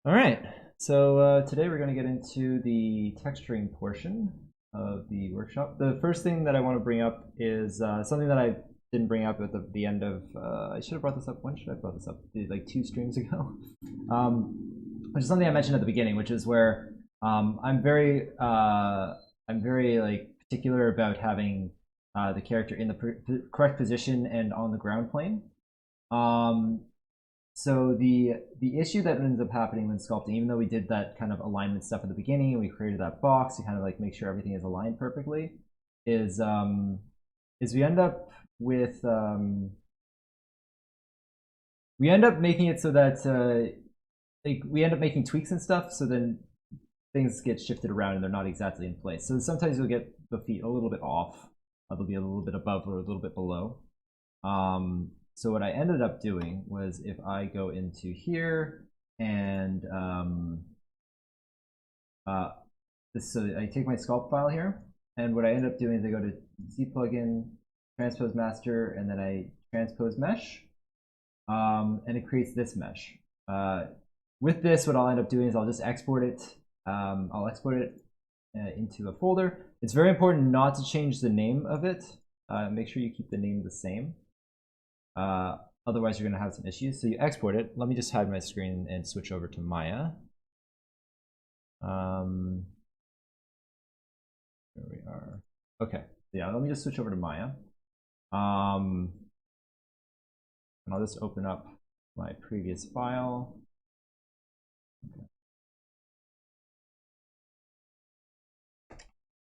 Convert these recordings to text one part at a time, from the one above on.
All right, so today we're going to get into the texturing portion of the workshop. The first thing that I want to bring up is something that I didn't bring up at the end of, I should have brought this up, when should I have brought this up? Like 2 streams ago? Which is something I mentioned at the beginning, which is where I'm very like particular about having the character in the correct position and on the ground plane. So the issue that ends up happening when sculpting, even though we did that kind of alignment stuff at the beginning and we created that box to kind of like make sure everything is aligned perfectly, is we end up with we end up making it so that like we end up making tweaks and stuff, so then things get shifted around and they're not exactly in place. So sometimes you'll get the feet a little bit off, they'll be a little bit above or a little bit below. So what I ended up doing was, if I go into here and so I take my sculpt file here, and what I end up doing is I go to Z plugin, transpose master, and then I transpose mesh, and it creates this mesh. With this, what I'll end up doing is I'll just export it. I'll export it into a folder. It's very important not to change the name of it. Make sure you keep the name the same. Otherwise you're going to have some issues. So you export it. Let me just hide my screen and switch over to Maya. There we are. Okay, yeah, let me just switch over to Maya. And I'll just open up my previous file. Okay.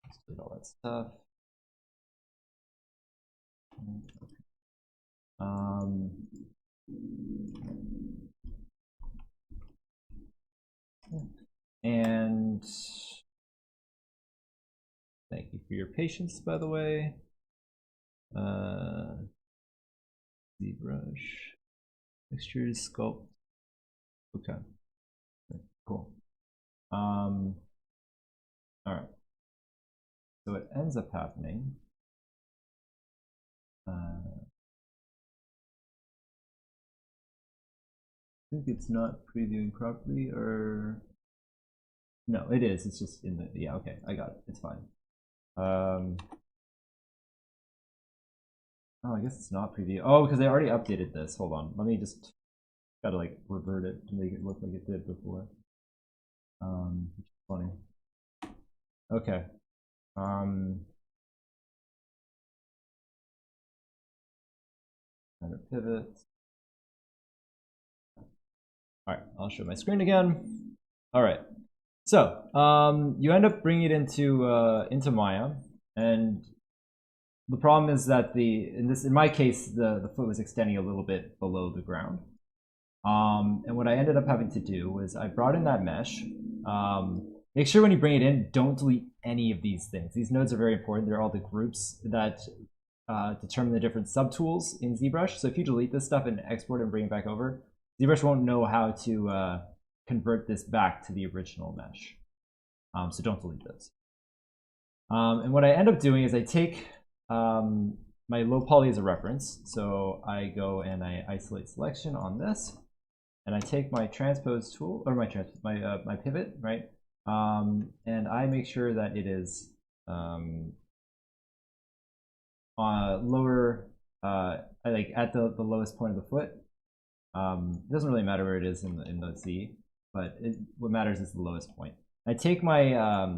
Let's delete all that stuff. Okay. And thank you for your patience, by the way. ZBrush, textures, sculpt. Okay, cool. All right. So what ends up happening, I think it's not previewing properly, or no, it is. It's just in the, yeah, okay, I got it. It's fine. Oh, I guess it's not preview. Oh, because they already updated this. Hold on. Let me just gotta like revert it to make it look like it did before. Which is funny. Okay. Kind of pivot. All right, I'll show my screen again. All right. So you end up bringing it into Maya, and the problem is that in my case the foot was extending a little bit below the ground. And what I ended up having to do was I brought in that mesh. Make sure when you bring it in, don't delete any of these things. These nodes are very important. They're all the groups that determine the different subtools in ZBrush. So if you delete this stuff and export it and bring it back over, ZBrush won't know how to convert this back to the original mesh. So don't delete those. And what I end up doing is I take my low poly as a reference. So I go and I isolate selection on this, and I take my transpose tool, or my pivot, right? And I make sure that it is lower, like at the lowest point of the foot. It doesn't really matter where it is in the Z, but what matters is the lowest point. I take my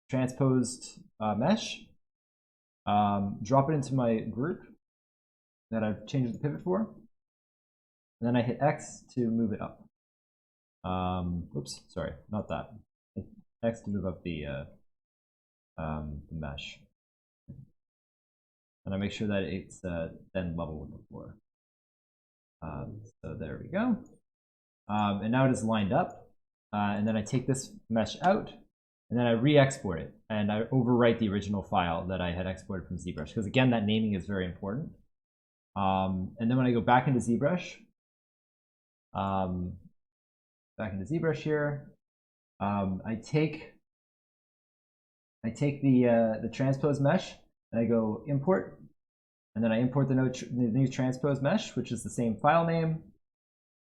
transposed mesh, drop it into my group that I've changed the pivot for, and then I hit X to move it up. Oops, sorry, not that. Hit X to move up the mesh, and I make sure that it's then level with the floor. So there we go. And now it is lined up. And then I take this mesh out, and then I re-export it, and I overwrite the original file that I had exported from ZBrush, because again, that naming is very important. And then when I go back into ZBrush, here, I take the transpose mesh, and I go import, and then I import the new transpose mesh, which is the same file name,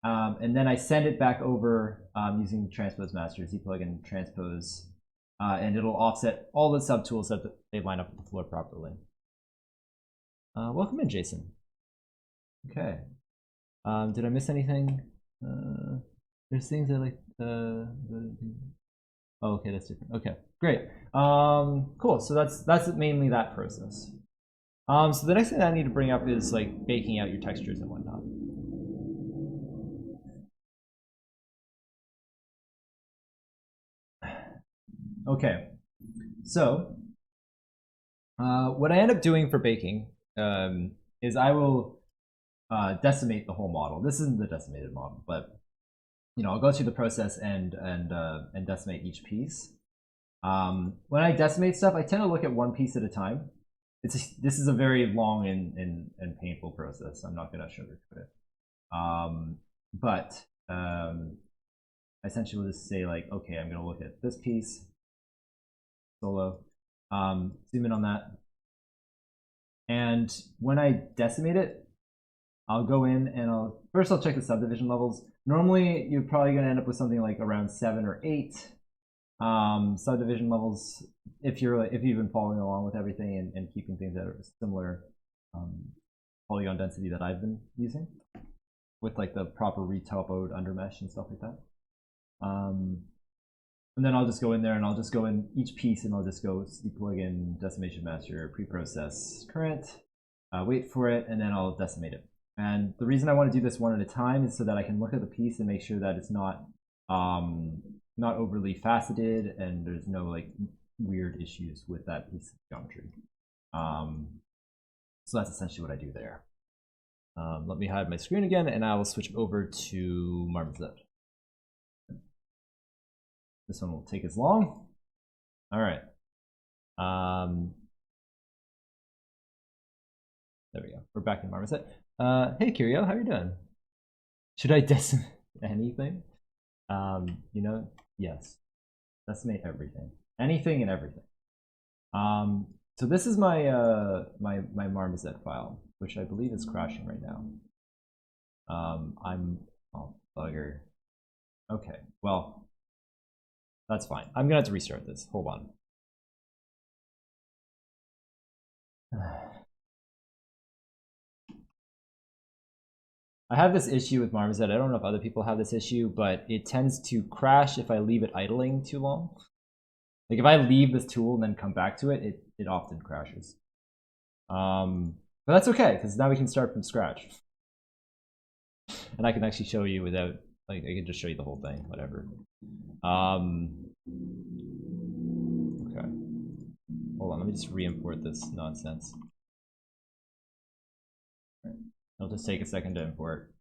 and then I send it back over using Transpose Master, Z plugin transpose, and it'll offset all the subtools so that they line up with the floor properly. Welcome in, Jason. Okay. Did I miss anything? There's things I like. Oh, okay, that's different. Okay, great. Cool. So that's mainly that process. So the next thing that I need to bring up is like baking out your textures and whatnot. Okay, so what I end up doing for baking is I will decimate the whole model. This isn't the decimated model, but I'll go through the process and decimate each piece. When I decimate stuff, I tend to look at one piece at a time. This is a very long and painful process. I'm not going to sugarcoat it. But I essentially will just say like, okay, I'm going to look at this piece solo, zoom in on that, and when I decimate it, I'll go in and first I'll check the subdivision levels. Normally, you're probably going to end up with something like around 7 or 8 subdivision levels if you've been following along with everything and keeping things at a similar polygon density that I've been using with like the proper retopoed undermesh and stuff like that. And then I'll just go in there and I'll just go in each piece and I'll just go plugin decimation master preprocess current, wait for it, and then I'll decimate it. And the reason I want to do this one at a time is so that I can look at the piece and make sure that it's not overly faceted and there's no like weird issues with that piece of geometry. So that's essentially what I do there. Let me hide my screen again and I will switch over to Marmoset. This one will take as long. All right. There we go. We're back in Marmoset. Hey, Curio, how are you doing? Should I decimate anything? Yes. Decimate everything. Anything and everything. So this is my my Marmoset file, which I believe is crashing right now. Oh, bugger. Okay, well, that's fine. I'm gonna have to restart this. Hold on. I have this issue with Marmoset. I don't know if other people have this issue, but it tends to crash if I leave it idling too long. Like if I leave this tool and then come back to it, it often crashes. But that's okay, because now we can start from scratch. And I can actually show you without, like, I can just show you the whole thing, whatever. Okay. Hold on, let me just re-import this nonsense. Right. It'll just take a second to import.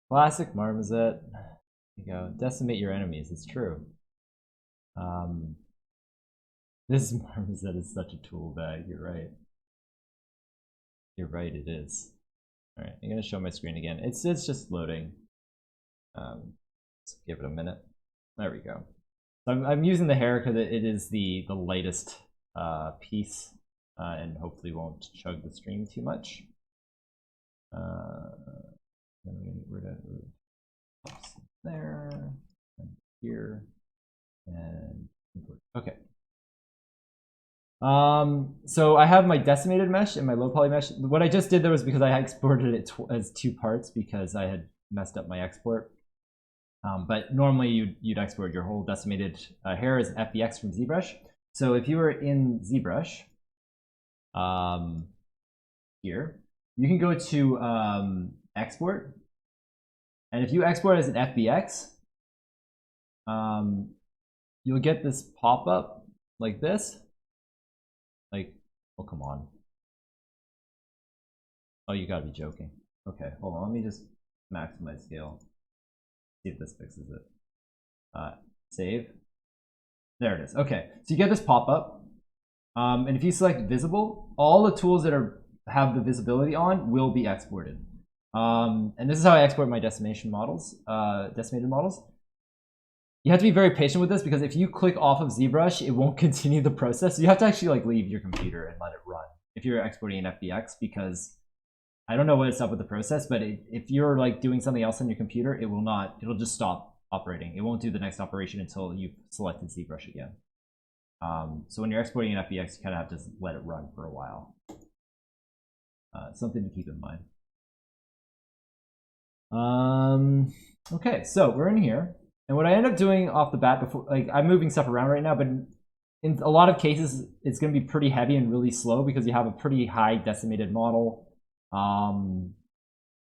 Classic Marmoset. There you go. Decimate your enemies, it's true. This Marmoset is such a tool bag, you're right. You're right, it is. Alright, I'm gonna show my screen again. It's just loading. Let's give it a minute. There we go. So I'm using the hair because it is the lightest piece and hopefully won't chug the stream too much. Then we're gonna get rid of there and here and okay. So I have my decimated mesh and my low poly mesh. What I just did there was because I exported it as 2 parts because I had messed up my export. But normally you'd export your whole decimated hair as FBX from ZBrush. So if you were in ZBrush, here, you can go to export. And if you export as an FBX, you'll get this pop-up like this. Like, oh, come on. Oh, you gotta be joking. Okay, hold on, let me just maximize scale. See if this fixes it. Save. There it is. Okay, so you get this pop-up. And if you select visible, all the tools that have the visibility on will be exported. And this is how I export my decimated models. You have to be very patient with this because if you click off of ZBrush, it won't continue the process. So you have to actually like leave your computer and let it run if you're exporting an FBX because I don't know what's up with the process, but if you're like doing something else on your computer, it will not. It'll just stop operating. It won't do the next operation until you've selected ZBrush again. So when you're exporting an FBX, you kind of have to let it run for a while. Something to keep in mind. Okay, so we're in here, and what I end up doing off the bat before, like I'm moving stuff around right now, but in a lot of cases, it's going to be pretty heavy and really slow because you have a pretty high decimated model.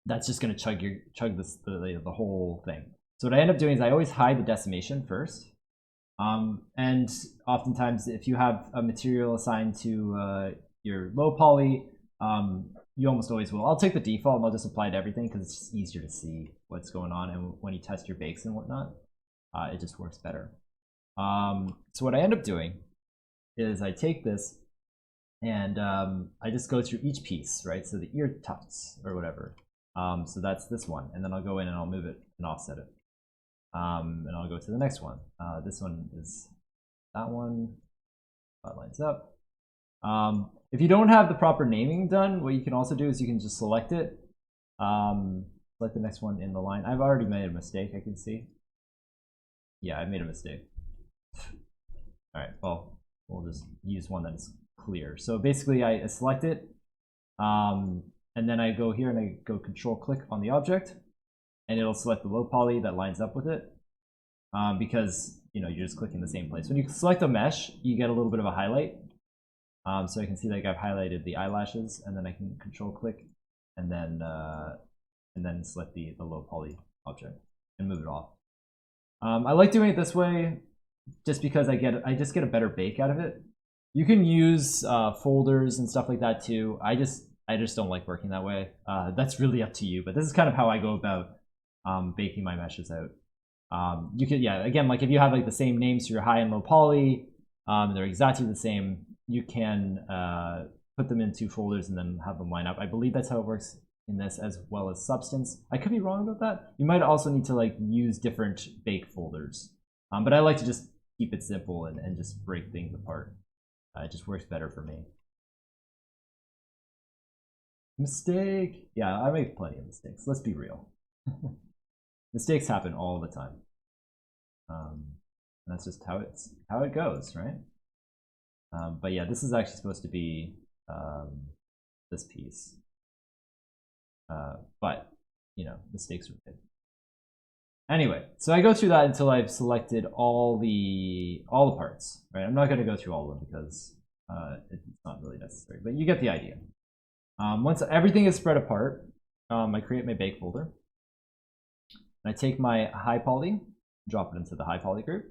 That's just going to chug the whole thing. So what I end up doing is I always hide the decimation first. And oftentimes, if you have a material assigned to your low poly, you almost always will. I'll take the default and I'll just apply to everything because it's just easier to see what's going on. And when you test your bakes and whatnot, it just works better. So what I end up doing is I take this and I just go through each piece, right? So the ear tufts or whatever. So that's this one. And then I'll go in and I'll move it and offset it. And I'll go to the next one. This one is that one. That lines up. If you don't have the proper naming done, what you can also do is you can just select it. Select the next one in the line. I've already made a mistake, I can see. Yeah, I made a mistake. All right, well, we'll just use one that's clear. So basically, I select it, and then I go here and I go Control-click on the object, and it'll select the low poly that lines up with it, because you're just clicking the same place. When you select a mesh, you get a little bit of a highlight. So I can see like I've highlighted the eyelashes, and then I can Control-click, and then select the low poly object and move it off. I like doing it this way just because I just get a better bake out of it. You can use folders and stuff like that too. I just don't like working that way. That's really up to you, but this is kind of how I go about baking my meshes out. You could, yeah, again, like if you have like the same names for your high and low poly, they're exactly the same, you can put them in two folders and then have them line up. I believe that's how it works in this, as well as Substance. I could be wrong about that. You might also need to like use different bake folders, but I like to just keep it simple and just break things apart. It just works better for me. Mistake. Yeah, I make plenty of mistakes. Let's be real. Mistakes happen all the time. That's just how it goes, right? But yeah, this is actually supposed to be this piece. But mistakes are made. Anyway, so I go through that until I've selected all the parts, right? I'm not going to go through all of them because it's not really necessary, but you get the idea. Once everything is spread apart, I create my bake folder. And I take my high poly, drop it into the high poly group.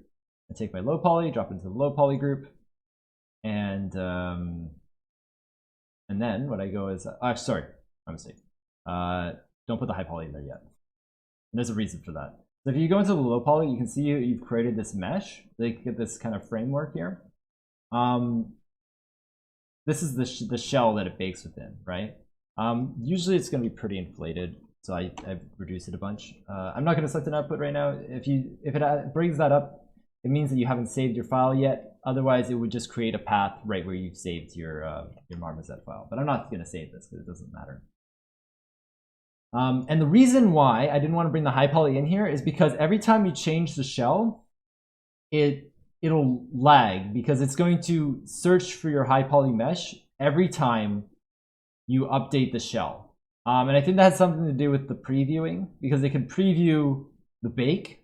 I take my low poly, drop it into the low poly group, and then what I go is, sorry, my mistake. Don't put the high poly in there yet. And there's a reason for that. So if you go into the low poly, you can see you've created this mesh. They get this kind of framework here. This is the shell that it bakes within, right? Usually it's going to be pretty inflated, so I've reduced it a bunch. I'm not going to select an output right now. If it brings that up, it means that you haven't saved your file yet. Otherwise, it would just create a path right where you've saved your Marmoset file. But I'm not going to save this because it doesn't matter. And the reason why I didn't want to bring the high poly in here is because every time you change the shell, it'll lag because it's going to search for your high poly mesh every time you update the shell. And I think that has something to do with the previewing, because it can preview the bake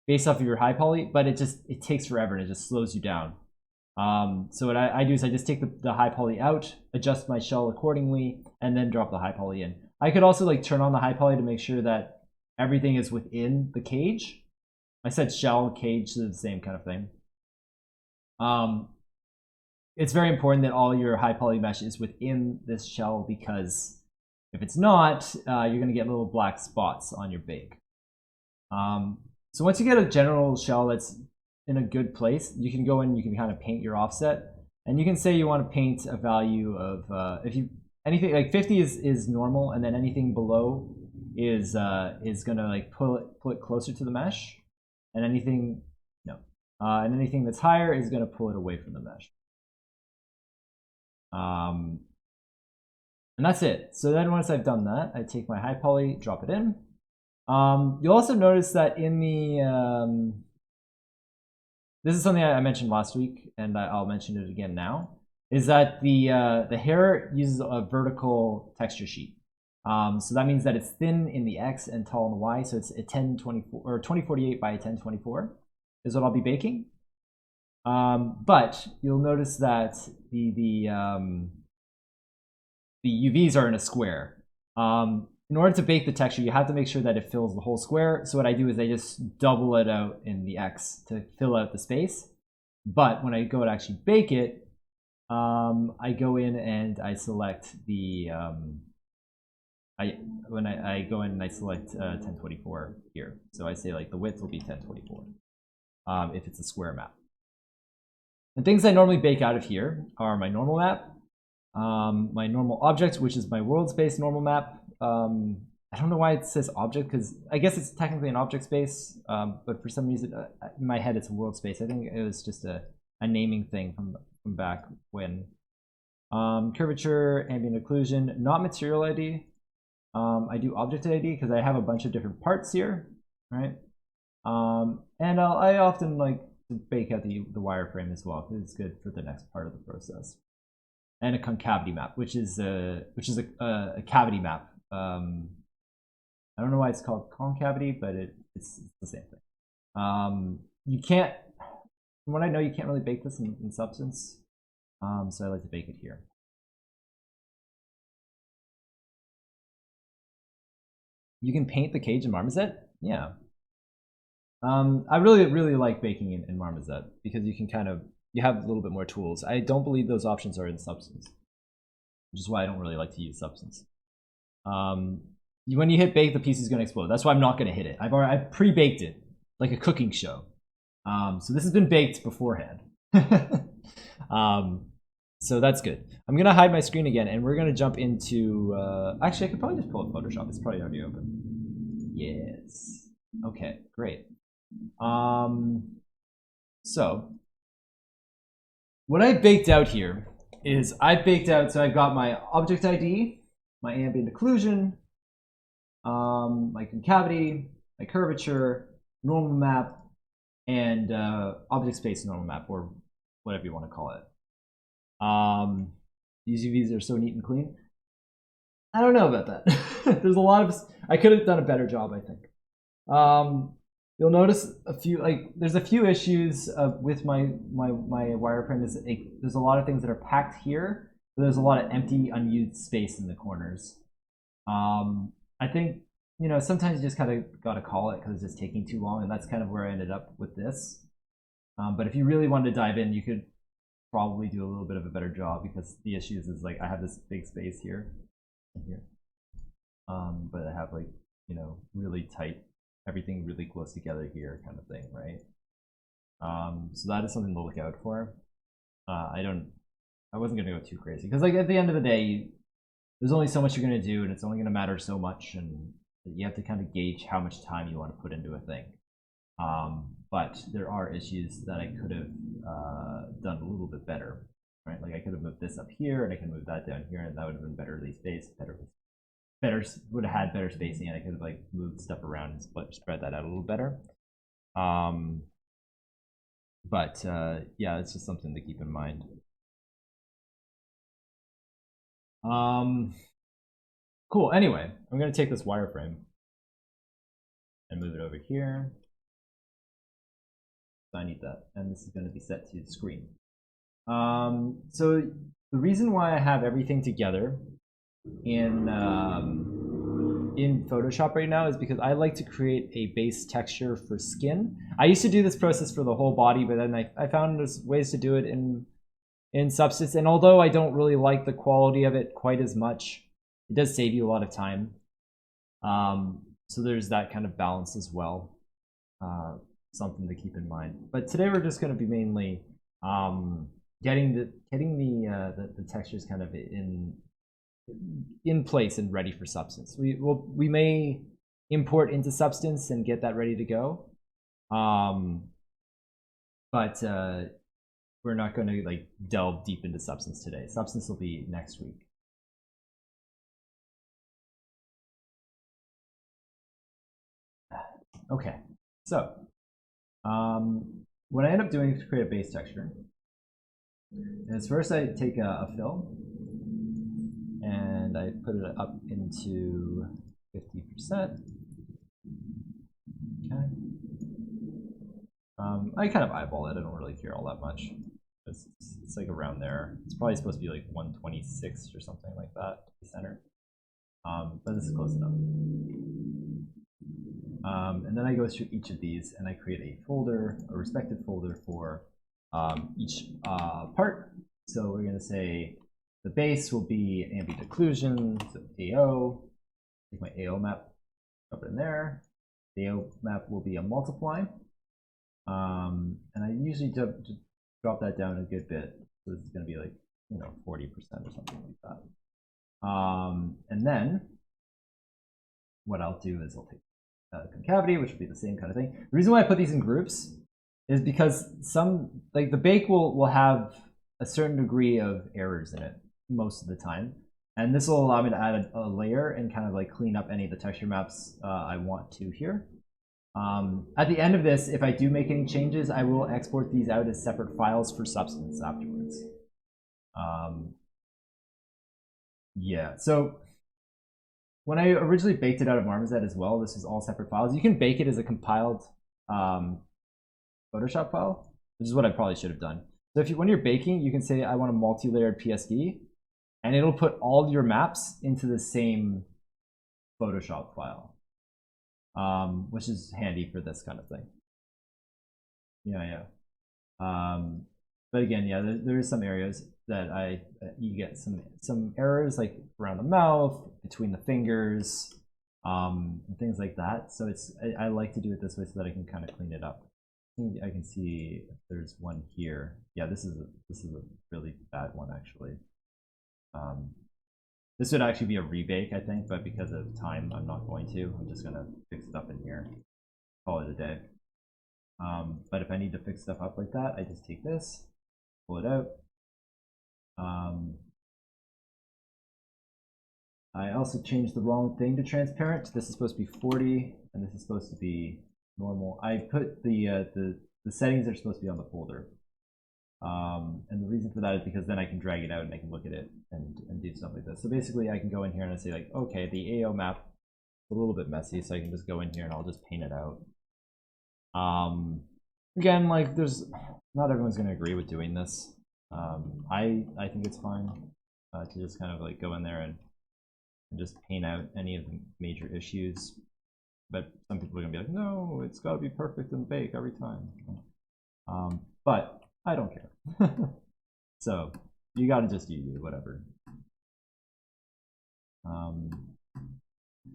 based off of your high poly, but it takes forever and it just slows you down. So what I do is I just take the high poly out, adjust my shell accordingly, and then drop the high poly in. I could also like turn on the high poly to make sure that everything is within the cage. I said shell, cage, so the same kind of thing. It's very important that all your high poly mesh is within this shell, because if it's not, you're going to get little black spots on your bake. So once you get a general shell that's in a good place, you can go in and you can kind of paint your offset. And you can say you want to paint a value of, anything like 50 is normal, and then anything below is going to like pull it closer to the mesh, and anything and anything that's higher is going to pull it away from the mesh. And that's it. So then once I've done that, I take my high poly, drop it in. You'll also notice that in the, this is something I mentioned last week, and I'll mention it again now, is that the hair uses a vertical texture sheet. So that means that it's thin in the X and tall in the Y. So it's a 1024 or 2048 by 1024 is what I'll be baking. But you'll notice that the UVs are in a square. In order to bake the texture, you have to make sure that it fills the whole square. So what I do is I just double it out in the X to fill out the space. But when I go to actually bake it, I go in and I select the when I go in and I select 1024 here. So I say like the width will be 1024 if it's a square map. And things I normally bake out of here are my normal map, my normal object, which is my world space normal map. I don't know why it says object, because I guess it's technically an object space, but for some reason in my head it's a world space. I think it was just a naming thing from back when. Curvature, ambient occlusion, not material ID. I do object ID because I have a bunch of different parts here, right? And I often like to bake out the wireframe as well because it's good for the next part of the process. And a concavity map, which is a cavity map. I don't know why it's called concavity, but it's the same thing. You can't, from what I know, you can't really bake this in Substance. So I like to bake it here. You can paint the cage in Marmoset? Yeah. I really like baking in Marmoset because you can you have a little bit more tools. I don't believe those options are in Substance, which is why I don't really like to use Substance. When you hit bake, the piece is going to explode. That's why I'm not going to hit it. I pre-baked it like a cooking show. So this has been baked beforehand. So that's good. I'm going to hide my screen again, and we're going to jump into... actually, I could probably just pull up Photoshop. It's probably already open. Yes. Okay, great. So what I baked out here is so I've got my object ID, my ambient occlusion, my concavity, my curvature, normal map, and object space normal map, or whatever you want to call it. These UVs are so neat and clean. I don't know about that. There's a lot of, I could have done a better job, I think. You'll notice there's a few issues with my wireframe. There's a lot of things that are packed here, but there's a lot of empty, unused space in the corners. I think, sometimes you just kind of got to call it because it's just taking too long, and that's kind of where I ended up with this. But if you really wanted to dive in, you could probably do a little bit of a better job, because the issues is like I have this big space here and here, but I have really tight, everything really close together here kind of thing, right? So that is something to look out for. I wasn't gonna go too crazy because at the end of the day, there's only so much you're gonna do, and it's only gonna matter so much, and you have to kind of gauge how much time you want to put into a thing. But there are issues that I could have done a little bit better, right? Like I could have moved this up here, and I could move that down here, and that would have been betterly spaced, would have had better spacing, and I could have moved stuff around and spread that out a little better. But yeah, it's just something to keep in mind. Cool. Anyway, I'm gonna take this wireframe and move it over here. So I need that, and this is going to be set to the screen. So the reason why I have everything together in Photoshop right now is because I like to create a base texture for skin. I used to do this process for the whole body, but then I found there's ways to do it in Substance, and although I don't really like the quality of it quite as much, it does save you a lot of time. So there's that kind of balance as well. Something to keep in mind. But today we're just going to be mainly getting the textures kind of in place and ready for Substance. We may import into Substance and get that ready to go, but we're not going to delve deep into Substance today. Substance will be next week. Okay, so what I end up doing to create a base texture is first I take a fill and I put it up into 50%. Okay. I kind of eyeball it. I don't really care all that much. It's like around there. It's probably supposed to be like 126 or something like that to be centered. But this is close enough. And then I go through each of these and I create a folder, a respective folder for each part. So we're going to say the base will be ambient occlusion, so AO. Take my AO map, drop it in there. The AO map will be a multiply. And I usually just drop that down a good bit. So this is going to be like, 40% or something like that. And then what I'll do is I'll take concavity, which will be the same kind of thing. The reason why I put these in groups is because the bake will have a certain degree of errors in it most of the time. And this will allow me to add a layer and kind of like clean up any of the texture maps I want to here. At the end of this, if I do make any changes, I will export these out as separate files for substance afterwards. Yeah, so when I originally baked it out of Marmoset as well, this is all separate files. You can bake it as a compiled Photoshop file, which is what I probably should have done. So when you're baking, you can say I want a multi-layered PSD, and it'll put all your maps into the same Photoshop file, which is handy for this kind of thing. Yeah. But again, yeah, there is some areas that you get some errors like around the mouth, between the fingers, and things like that. So I like to do it this way so that I can kind of clean it up. I can see if there's one here. Yeah, this is a really bad one actually. This would actually be a rebake, I think, but because of time, I'm not going to. I'm just gonna fix it up in here, call it a day. But if I need to fix stuff up like that, I just take this, pull it out. I also changed the wrong thing to transparent. This is supposed to be 40, and this is supposed to be normal. I put the settings are supposed to be on the folder. And the reason for that is because then I can drag it out and I can look at it and do stuff like this. So basically I can go in here and I say like, okay, the AO map is a little bit messy, so I can just go in here and I'll just paint it out. Again, like not everyone's gonna agree with doing this. I think it's fine to just kind of like go in there and just paint out any of the major issues. But some people are gonna be like, no, it's gotta be perfect and bake every time. But I don't care. So you gotta just do you, whatever.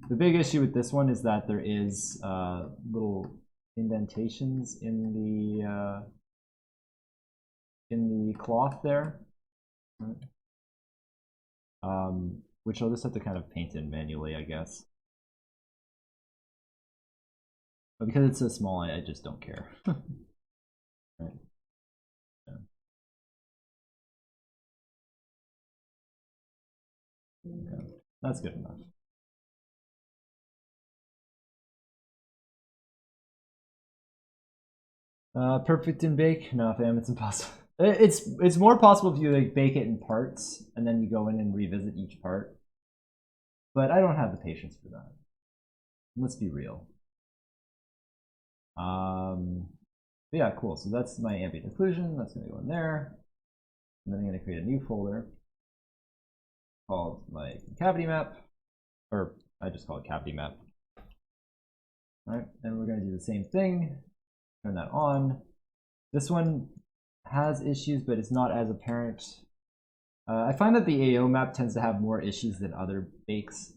The big issue with this one is that there is little indentations in the cloth there, which I'll just have to kind of paint in manually, I guess. But because it's so small, I just don't care. Right. Yeah. Okay. That's good enough. Perfect in bake? No, fam, it's impossible. It's more possible if you like bake it in parts and then you go in and revisit each part. But I don't have the patience for that. Let's be real. But yeah, cool. So that's my ambient occlusion. That's gonna go in there. And then I'm gonna create a new folder called my Concavity Map, or I just call it Cavity Map. All right, and we're gonna do the same thing. Turn that on. This one has issues, but it's not as apparent. I find that the AO map tends to have more issues than other bakes.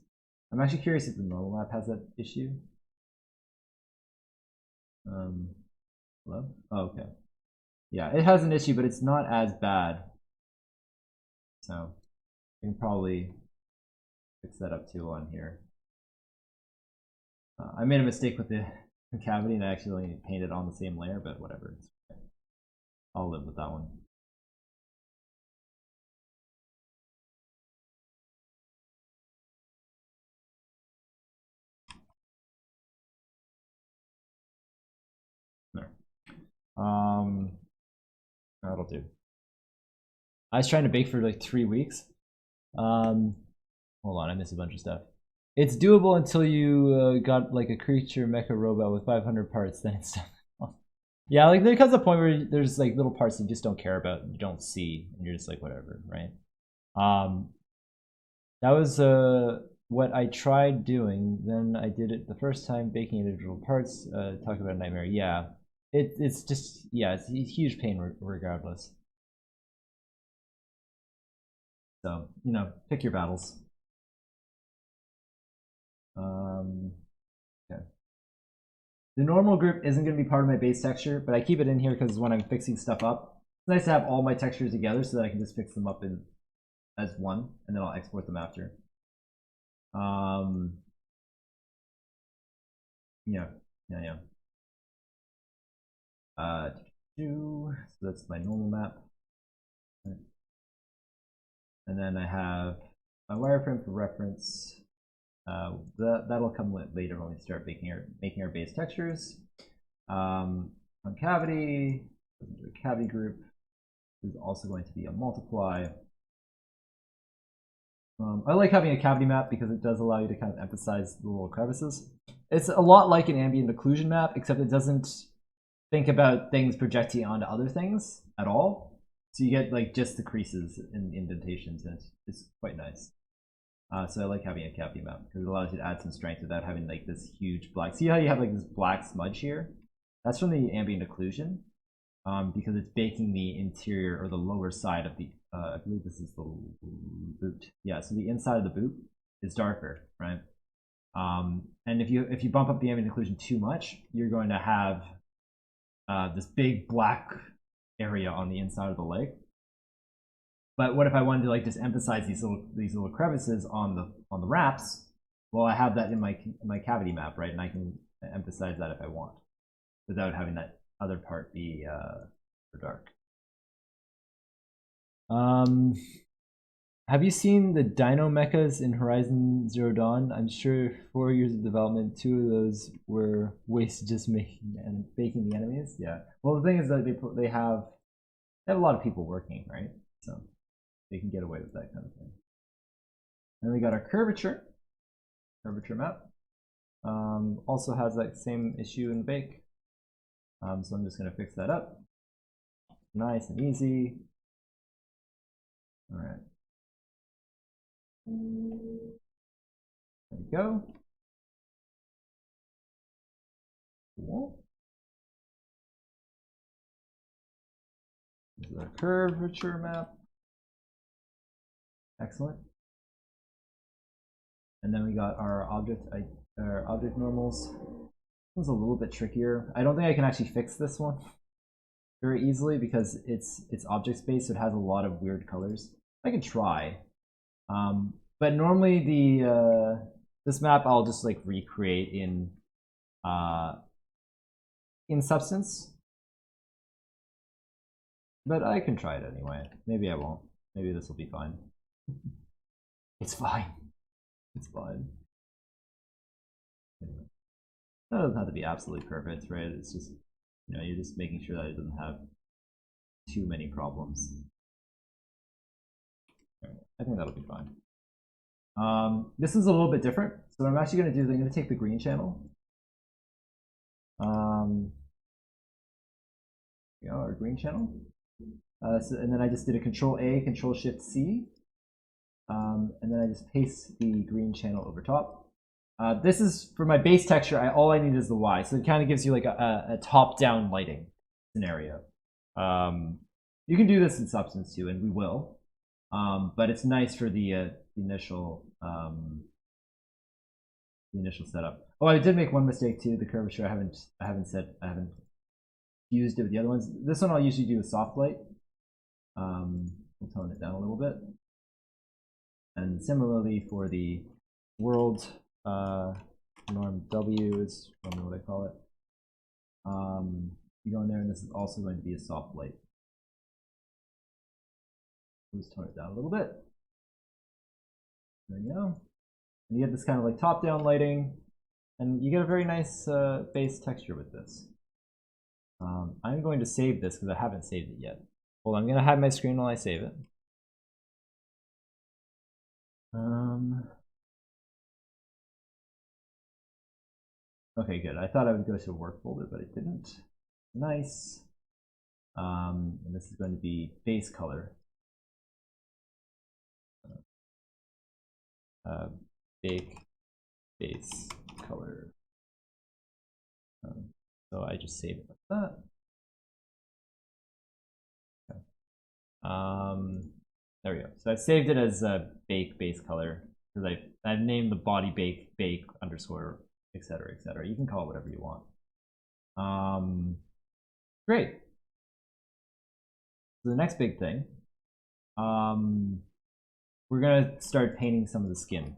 I'm actually curious if the normal map has that issue. Hello? Oh, okay. Yeah, it has an issue, but it's not as bad. So I can probably fix that up too on here. I made a mistake with the cavity and I actually painted on the same layer, but whatever. I'll live with that one. That'll do. I was trying to bake for like 3 weeks. Hold on, I missed a bunch of stuff. It's doable until you got like a creature mecha robot with 500 parts, then it's done. Yeah, like there comes a point where there's like little parts you just don't care about, you don't see, and you're just like whatever, right? That was what I tried doing. Then I did it the first time, baking individual parts. Talk about a nightmare. Yeah, it's just, yeah, it's a huge pain regardless. So, you know, pick your battles. Okay. The normal group isn't going to be part of my base texture, but I keep it in here because when I'm fixing stuff up, it's nice to have all my textures together so that I can just fix them up in as one, and then I'll export them after. Yeah. So that's my normal map. And then I have my wireframe for reference. That'll come later when we start making our base textures. Concavity, a cavity group is also going to be a multiply. I like having a cavity map because it does allow you to kind of emphasize the little crevices. It's a lot like an ambient occlusion map, except it doesn't think about things projecting onto other things at all. So you get like just the creases and indentations, and it's quite nice. So I like having a cavity map because it allows you to add some strength without having like this huge black. See how you have like this black smudge here? That's from the ambient occlusion, because it's baking the interior or the lower side of the. I believe this is the boot. Yeah, so the inside of the boot is darker, right? And if you bump up the ambient occlusion too much, you're going to have this big black area on the inside of the leg. But what if I wanted to like just emphasize these little crevices on the wraps? Well, I have that in my cavity map, right? And I can emphasize that if I want, without having that other part be for dark. Have you seen the Dino mechas in Horizon Zero Dawn? I'm sure 4 years of development, 2 of those were wasted just making and baking the enemies. Yeah. Well, the thing is that they have a lot of people working, right? So they can get away with that kind of thing. And we got our curvature map. Also has that same issue in bake. So I'm just going to fix that up. Nice and easy. All right. There we go. Cool. This is our curvature map. Excellent. And then we got our object normals. This one's a little bit trickier. I don't think I can actually fix this one very easily because it's object space, so it has a lot of weird colors. I can try. But normally this map I'll just like recreate in Substance. But I can try it anyway. Maybe I won't. Maybe this will be fine. It's fine. It's fine. Anyway. That doesn't have to be absolutely perfect, right? It's just, you know, you're just making sure that it doesn't have too many problems. I think that'll be fine. This is a little bit different. So what I'm actually going to do is I'm going to take the green channel. You know, our green channel. And then I just did a Control-A, Control-Shift-C. And then I just paste the green channel over top. This is for my base texture. All I need is the Y. So it kind of gives you like a top-down lighting scenario. You can do this in Substance too, and we will. But it's nice for the initial setup. Oh, I did make one mistake too. The curvature I haven't used it with the other ones. This one I'll usually do a soft light. We'll tone it down a little bit. And similarly for the world norm W is normally what I call it. You go in there, and this is also going to be a soft light. Let's tone it down a little bit. There you go. And you get this kind of like top-down lighting, and you get a very nice base texture with this. I'm going to save this because I haven't saved it yet. Hold on, I'm going to hide my screen while I save it. Okay, good. I thought I would go to a work folder, but it didn't. Nice. And this is going to be base color. Bake base color. So I just save it like that. Okay. There we go. So I saved it as a bake base color because I've named the body bake underscore etc. etc. You can call it whatever you want. Great. So the next big thing, we're gonna start painting some of the skin.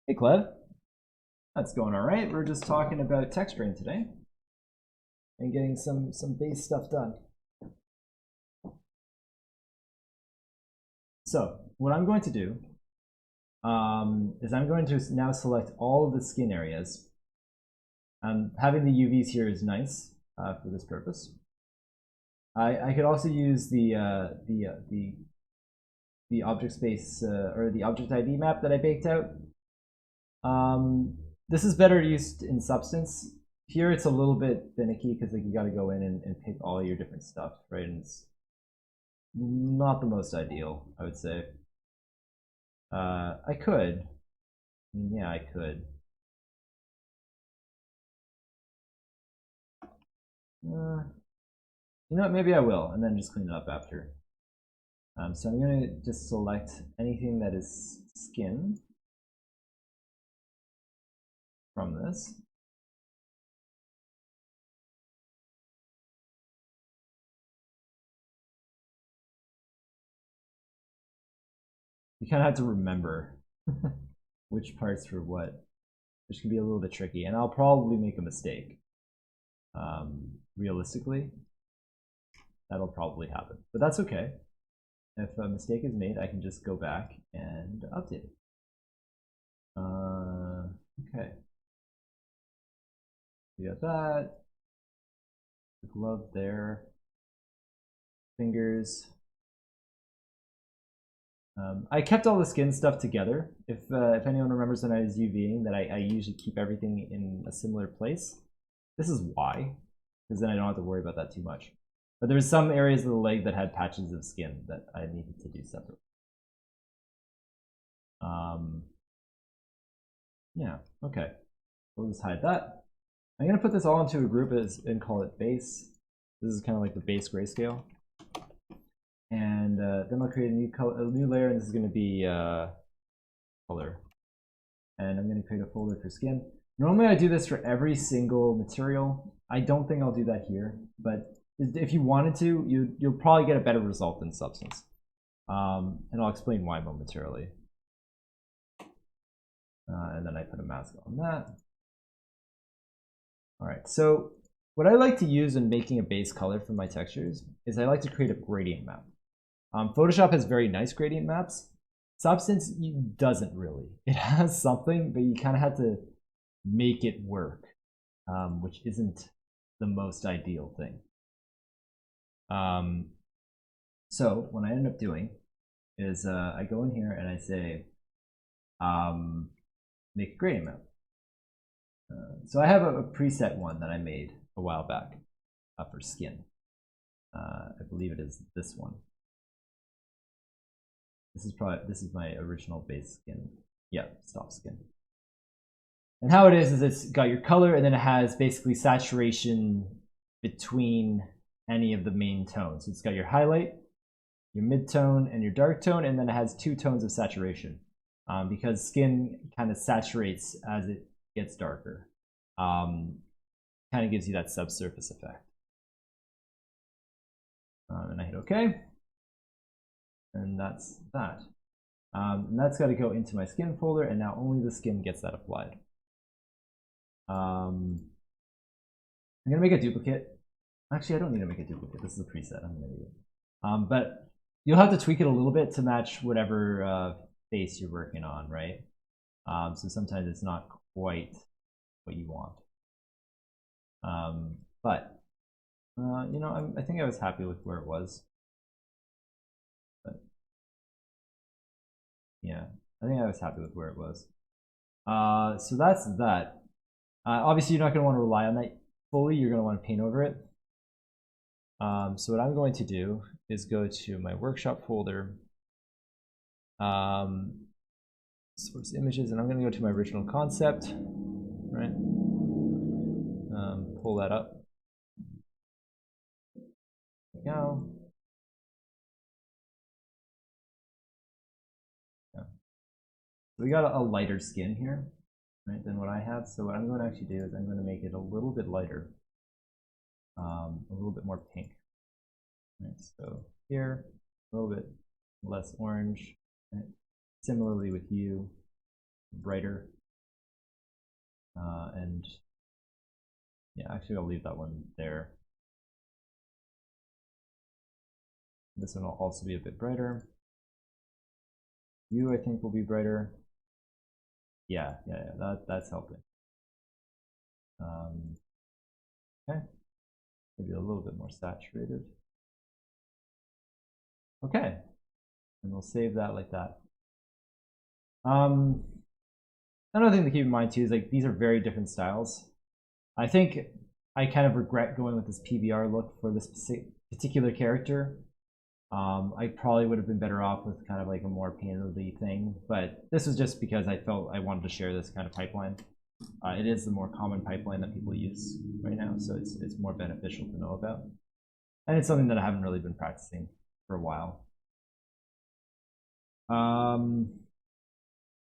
Hey Clev, that's going all right. We're just talking about texturing today and getting some base stuff done. So what I'm going to do is I'm going to now select all of the skin areas. Having the UVs here is nice for this purpose. I could also use the object space or the object ID map that I baked out. This is better used in Substance. Here it's a little bit finicky because like you got to go in and pick all your different stuff, right? And it's not the most ideal, I would say. I could. I mean, yeah, I could. You know what, maybe I will, and then just clean it up after. So I'm going to just select anything that is skin from this. You kind of have to remember which parts for what, which can be a little bit tricky, and I'll probably make a mistake. Realistically, that'll probably happen, but that's okay. If a mistake is made, I can just go back and update it. Okay. We got that. The glove there. Fingers. I kept all the skin stuff together. If anyone remembers when I was UVing that I usually keep everything in a similar place. This is why, because then I don't have to worry about that too much. But there's some areas of the leg that had patches of skin that I needed to do separately. Yeah, okay. We'll just hide that. I'm going to put this all into a group and call it base. This is kind of like the base grayscale. And then I'll create a new layer, and this is going to be color. And I'm going to create a folder for skin. Normally I do this for every single material. I don't think I'll do that here, but if you wanted to, you'll probably get a better result than Substance. And I'll explain why momentarily. And then I put a mask on that. All right, so what I like to use in making a base color for my textures is I like to create a gradient map. Photoshop has very nice gradient maps. Substance doesn't really. It has something, but you kind of have to make it work, which isn't the most ideal thing. So what I end up doing is I go in here and I say, make a gradient map. So I have a preset one that I made a while back for skin. I believe it is this one. This is my original base skin. Yeah, stock skin. And how it is it's got your color, and then it has basically saturation between any of the main tones. So it's got your highlight, your mid-tone, and your dark tone, and then it has 2 tones of saturation. Because skin kind of saturates as it gets darker. Kind of gives you that subsurface effect. And I hit OK. And that's that. And that's got to go into my skin folder, and now only the skin gets that applied. I'm going to make a duplicate. Actually, I don't need to make a duplicate. This is a preset. I'm going to do it. But you'll have to tweak it a little bit to match whatever face you're working on, right? So sometimes it's not quite what you want. But You know, I think I was happy with where it was. But yeah, I think I was happy with where it was. So that's that. Obviously, you're not going to want to rely on that fully. You're going to want to paint over it. So what I'm going to do is go to my workshop folder, source images, and I'm going to go to my original concept, right? Pull that up. There we go. Yeah. So we got a lighter skin here, right, than what I have. So what I'm going to actually do is I'm going to make it a little bit lighter, a little bit more pink. Right, so here, a little bit less orange. Right? Similarly with you, brighter. And yeah, actually I'll leave that one there. This one will also be a bit brighter. You, I think, will be brighter. Yeah, that's helping. Okay, maybe a little bit more saturated. Okay, and we'll save that like that. Another thing to keep in mind too is like these are very different styles. I think I kind of regret going with this PBR look for this particular character. I probably would have been better off with kind of like a more painterly thing, but this was just because I felt I wanted to share this kind of pipeline. It is the more common pipeline that people use right now, so it's more beneficial to know about. And it's something that I haven't really been practicing for a while.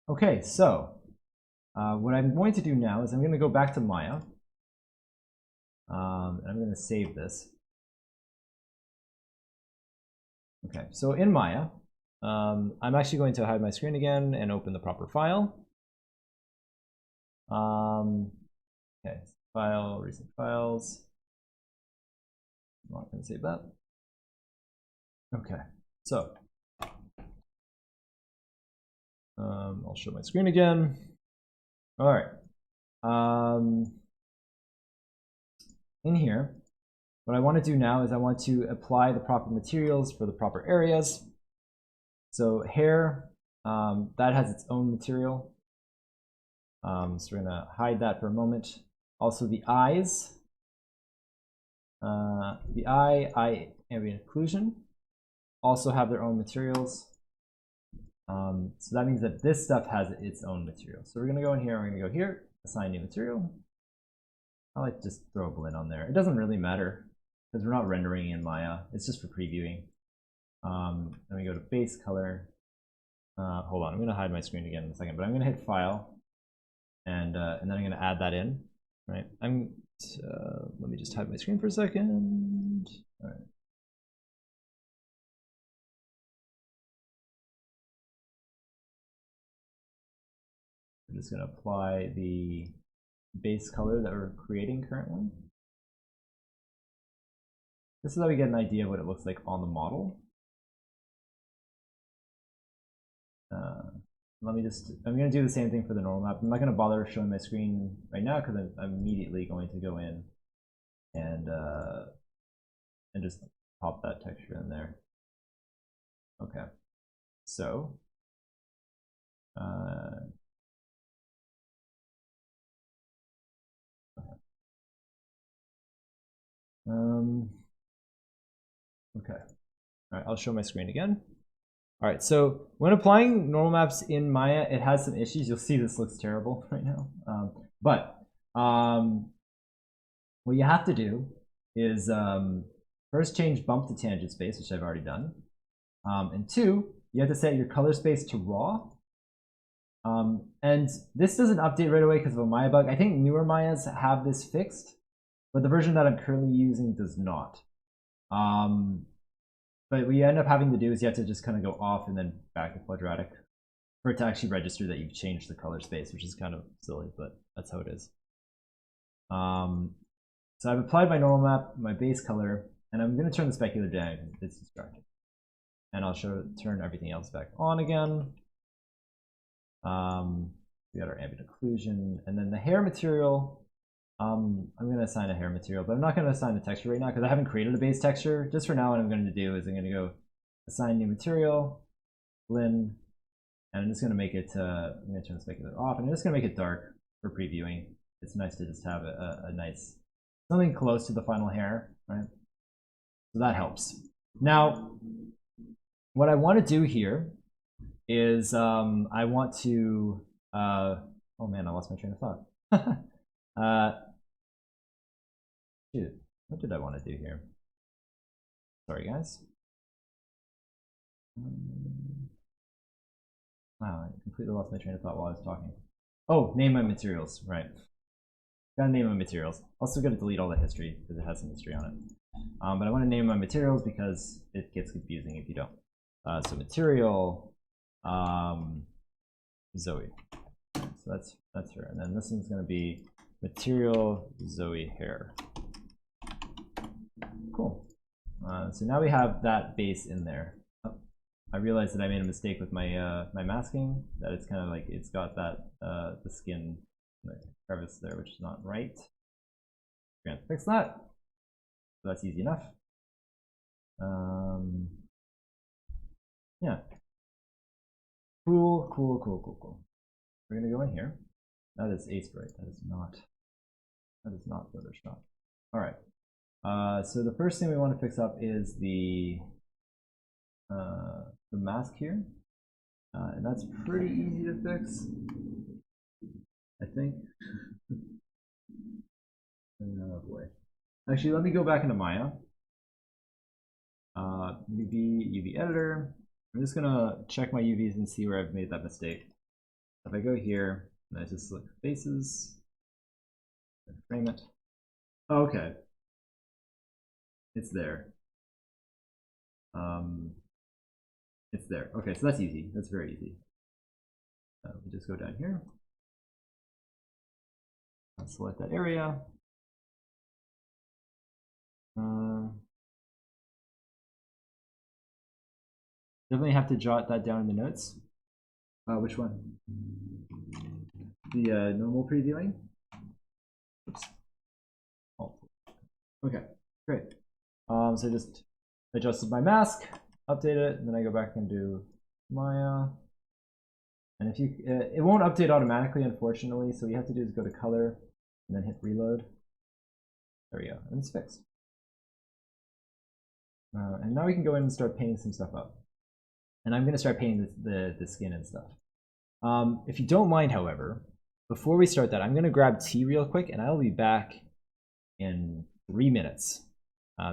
Okay, so what I'm going to do now is I'm going to go back to Maya. And I'm going to save this. Okay, so in Maya, I'm actually going to hide my screen again and open the proper file. Okay, file, recent files. I'm not going to save that. Okay, so I'll show my screen again. All right. In here, what I want to do now is I want to apply the proper materials for the proper areas. So hair, that has its own material. So we're going to hide that for a moment. Also the eyes. The eye area inclusion also have their own materials. So that means that this stuff has its own material. So we're going to go in here, we're going to go here, assign new material. I like to just throw a blend on there. It doesn't really matter because we're not rendering in Maya. It's just for previewing. Then we go to base color. Hold on, I'm going to hide my screen again in a second, but I'm going to hit File, and then I'm going to add that in. Right? Let me just hide my screen for a second. All right. I'm just going to apply the base color that we're creating currently. This is how we get an idea of what it looks like on the model. I'm going to do the same thing for the normal map. I'm not going to bother showing my screen right now because I'm immediately going to go in and just pop that texture in there. Okay, so okay, all right, I'll show my screen again. All right, so when applying normal maps in Maya, it has some issues. You'll see this looks terrible right now. What you have to do is first change bump to tangent space, which I've already done. And two, you have to set your color space to raw. And this doesn't update right away because of a Maya bug. I think newer Mayas have this fixed, but the version that I'm currently using does not. But what you end up having to do is you have to just kind of go off and then back to quadratic for it to actually register that you've changed the color space, which is kind of silly, but that's how it is. So I've applied my normal map, my base color, and I'm going to turn the specular down because it's distracting. And I'll turn everything else back on again. We got our ambient occlusion, and then the hair material. I'm going to assign a hair material, but I'm not going to assign a texture right now because I haven't created a base texture. Just for now, what I'm going to do is I'm going to go assign new material, blend, and I'm just going to make it, I'm going to turn this specular off, and I'm just going to make it dark for previewing. It's nice to just have a nice, something close to the final hair, right? So that helps. Now, what I want to do here is I want to, oh man, I lost my train of thought. Shoot, what did I want to do here? Sorry, guys. Wow, I completely lost my train of thought while I was talking. Oh, name my materials, right. Gotta name my materials. Also gotta delete all the history because it has some history on it. But I want to name my materials because it gets confusing if you don't. So material, Zoe. So that's her, and then this one's gonna be material Zoe hair. Cool. So now we have that base in there. Oh, I realized that I made a mistake with my my masking. That it's kind of like it's got that the skin crevice there, which is not right. We're gonna fix that. So that's easy enough. Yeah. Cool. We're gonna go in here. That is Sprite. That is not Photoshop. All right. So the first thing we want to fix up is the mask here, and that's pretty easy to fix, I think. Oh boy. Actually, let me go back into Maya. UV editor. I'm just gonna check my UVs and see where I've made that mistake. If I go here and I just select faces and frame it. Oh, okay. It's there. It's there. Okay, so that's easy. That's very easy. We just go down here. I'll select that area. Definitely have to jot that down in the notes. Which one? The normal previewing? Oops. Oh. Okay, great. So I just adjusted my mask, update it, and then I go back and do Maya. And if you, it won't update automatically, unfortunately. So what you have to do is go to color and then hit reload. There we go, and it's fixed. And now we can go in and start painting some stuff up. And I'm going to start painting the skin and stuff. If you don't mind, however, before we start that, I'm going to grab tea real quick, and I'll be back in 3 minutes.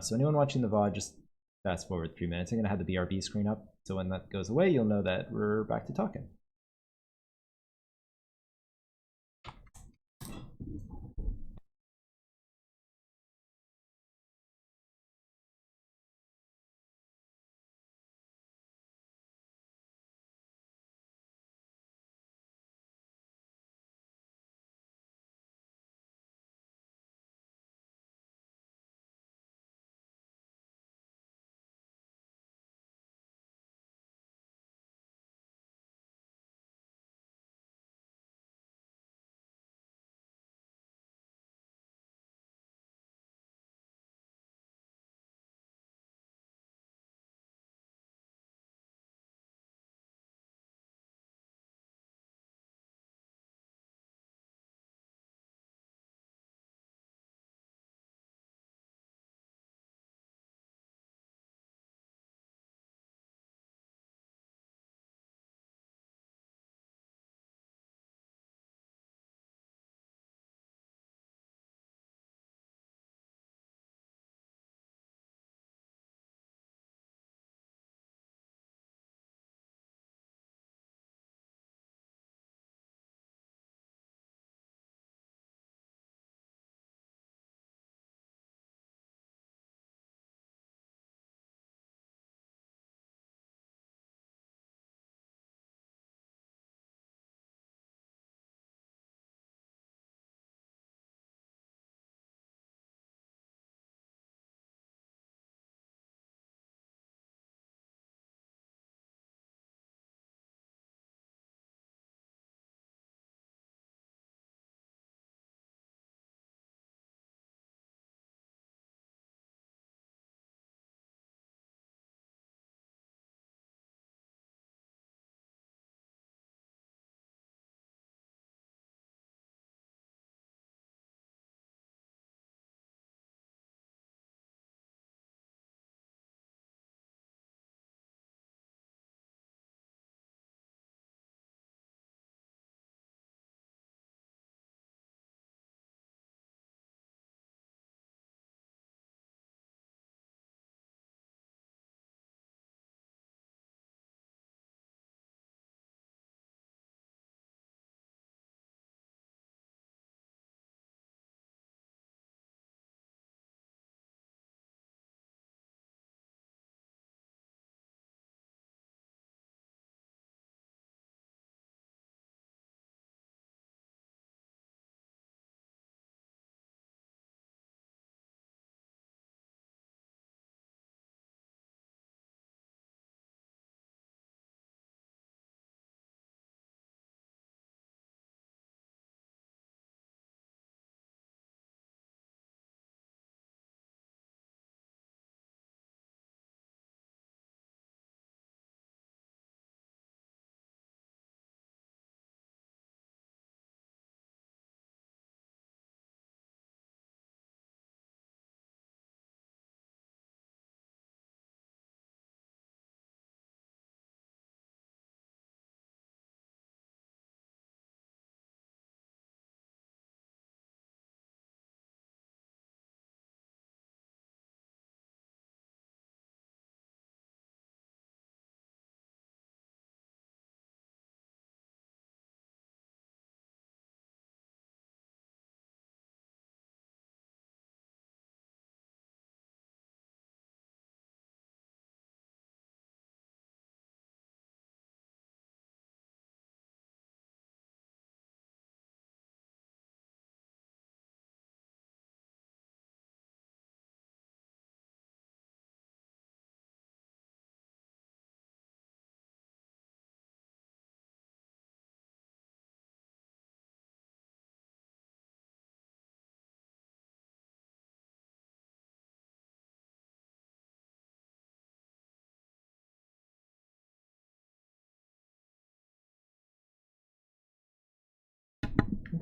So anyone watching the VOD, just fast forward 3 minutes. I'm going to have the BRB screen up, so when that goes away, you'll know that we're back to talking.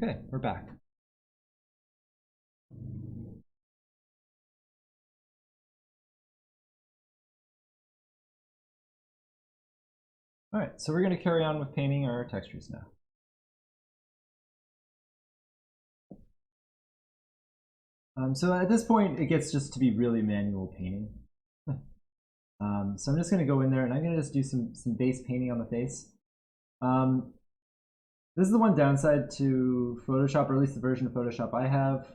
Okay, we're back. All right, so we're going to carry on with painting our textures now. So at this point, it gets just to be really manual painting. So I'm just going to go in there and I'm going to just do some base painting on the face. This is the one downside to Photoshop, or at least the version of Photoshop I have,